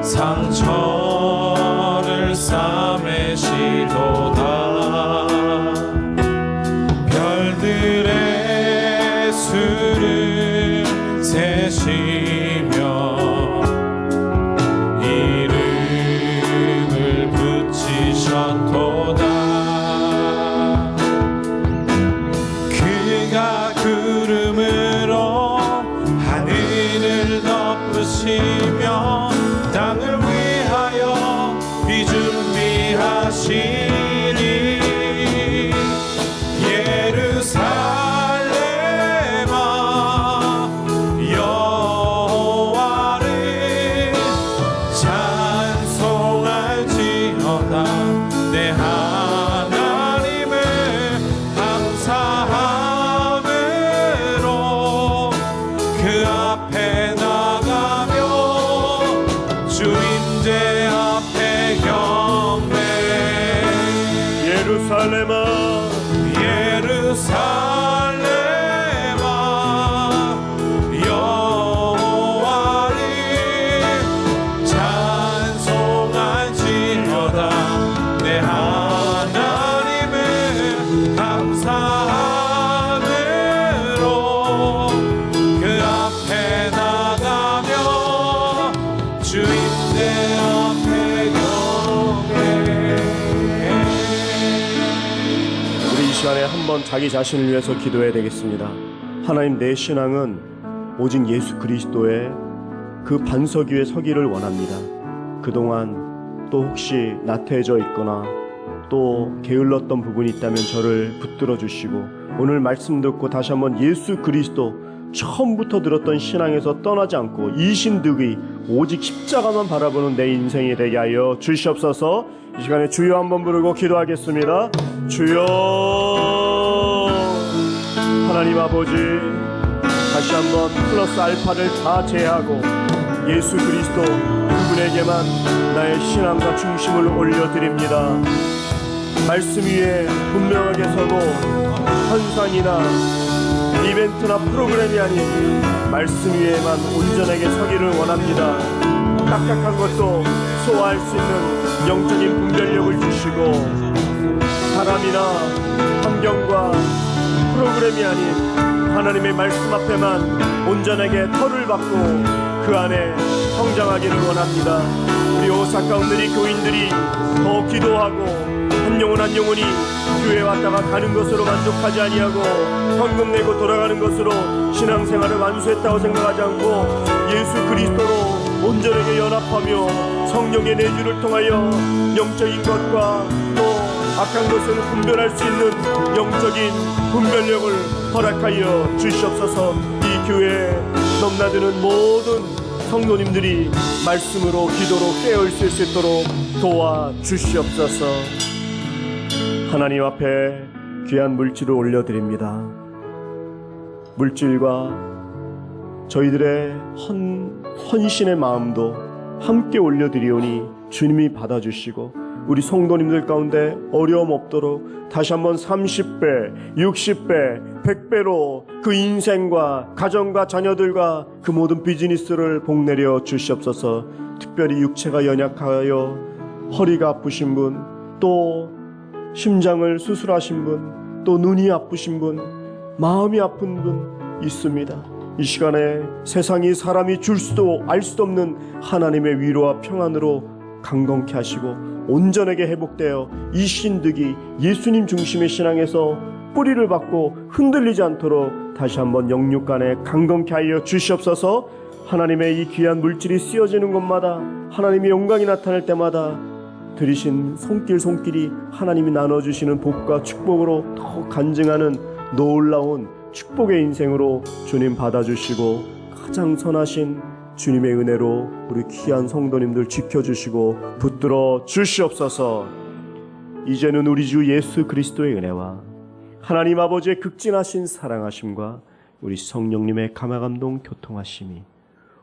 A: 상처를 싸매시도다. 별들의 수를 세시며 이름을 붙이셨도다. 그가 구름으로 하늘을 덮으시며 땅을 위하여 비 준비하시니 예루살렘아 여호와를 찬송할지어다. 내 하나님을 감사함으로 그 앞에 나가며 주인제 앞에
L: 예루살렘아
F: 예루살렘아 여호와를 찬송할지어다 내 하나님을 감사함으로 그 앞에 나가며 주인의 앞에
L: 우리 이 시간에 한번 자기 자신을 위해서 기도해야 되겠습니다. 하나님, 내 신앙은 오직 예수 그리스도의 그 반석 위에 서기를 원합니다. 그동안 또 혹시 나태해져 있거나 또 게을렀던 부분이 있다면 저를 붙들어 주시고 오늘 말씀 듣고 다시 한번 예수 그리스도 처음부터 들었던 신앙에서 떠나지 않고 이신득의 오직 십자가만 바라보는 내 인생이 되게 하여 주시옵소서. 이 시간에 주여 한번 부르고 기도하겠습니다. 주여. 하나님 아버지, 다시 한번 플러스 알파를 다 제하고 예수 그리스도 그분에게만 나의 신앙과 중심을 올려드립니다. 말씀 위에 분명하게 서고 환상이나 이벤트나 프로그램이 아닌 말씀 위에만 온전하게 서기를 원합니다. 딱딱한 것도 소화할 수 있는 영적인 분별력을 주시고 사람이나 환경과 프로그램이 아닌 하나님의 말씀 앞에만 온전하게 터를 받고 그 안에 성장하기를 원합니다. 우리 오사카 온누리 교인들이 더 기도하고 한 영혼 한 영혼이 교회 왔다가 가는 것으로 만족하지 아니하고 헌금 내고 돌아가는 것으로 신앙생활을 완수했다고 생각하지 않고 예수 그리스도로 온전하게 연합하며 성령의 내주를 통하여 영적인 것과 또 악한 것을 분별할 수 있는 영적인 분별력을 허락하여 주시옵소서. 이 교회에 넘나드는 모든 성도님들이 말씀으로 기도로 깨어있을 수 있도록 도와주시옵소서. 하나님 앞에 귀한 물질을 올려드립니다. 물질과 저희들의 헌신의 마음도 함께 올려드리오니 주님이 받아주시고 우리 성도님들 가운데 어려움 없도록 다시 한번 30배, 60배, 100배로 그 인생과 가정과 자녀들과 그 모든 비즈니스를 복내려 주시옵소서. 특별히 육체가 연약하여 허리가 아프신 분, 또 심장을 수술하신 분, 또 눈이 아프신 분, 마음이 아픈 분 있습니다. 이 시간에 세상이 사람이 줄 수도 알 수도 없는 하나님의 위로와 평안으로 강건케 하시고 온전하게 회복되어 이 신득이 예수님 중심의 신앙에서 뿌리를 받고 흔들리지 않도록 다시 한번 영육간에 강건케 하여 주시옵소서. 하나님의 이 귀한 물질이 쓰여지는 곳마다 하나님의 영광이 나타날 때마다 들이신 손길이 하나님이 나눠주시는 복과 축복으로 더 간증하는 놀라운 축복의 인생으로 주님 받아주시고 가장 선하신 주님의 은혜로 우리 귀한 성도님들 지켜주시고 붙들어 주시옵소서. 이제는 우리 주 예수 그리스도의 은혜와 하나님 아버지의 극진하신 사랑하심과 우리 성령님의 감화감동 교통하심이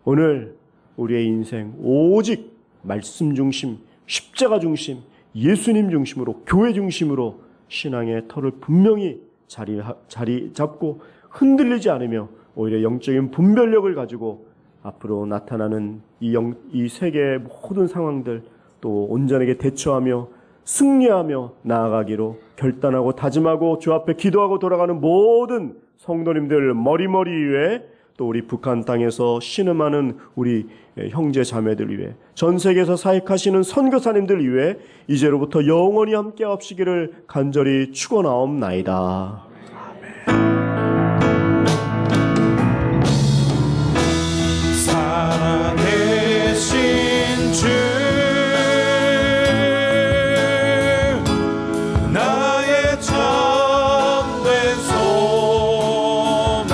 L: 오늘 우리의 인생 오직 말씀 중심, 십자가 중심, 예수님 중심으로, 교회 중심으로 신앙의 터를 분명히 자리 잡고 흔들리지 않으며 오히려 영적인 분별력을 가지고 앞으로 나타나는 이 세계의 모든 상황들 또 온전하게 대처하며 승리하며 나아가기로 결단하고 다짐하고 주 앞에 기도하고 돌아가는 모든 성도님들 머리머리 위에 또 우리 북한 땅에서 신음하는 우리 형제 자매들 위해 전 세계에서 사역하시는 선교사님들 위해 이제로부터 영원히 함께 하시기를 간절히 축원하옵나이다.
F: 살아계신 주 나의 참된 소망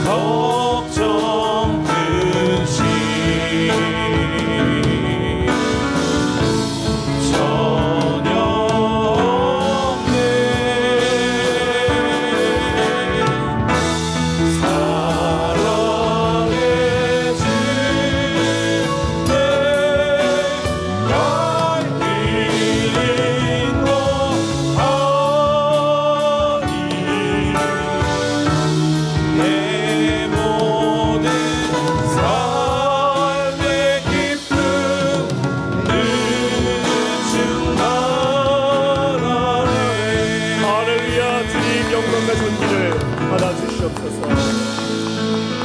F: 걱정 근심 전혀 없네
L: 찬양과 존귀를 받아 주시옵소서.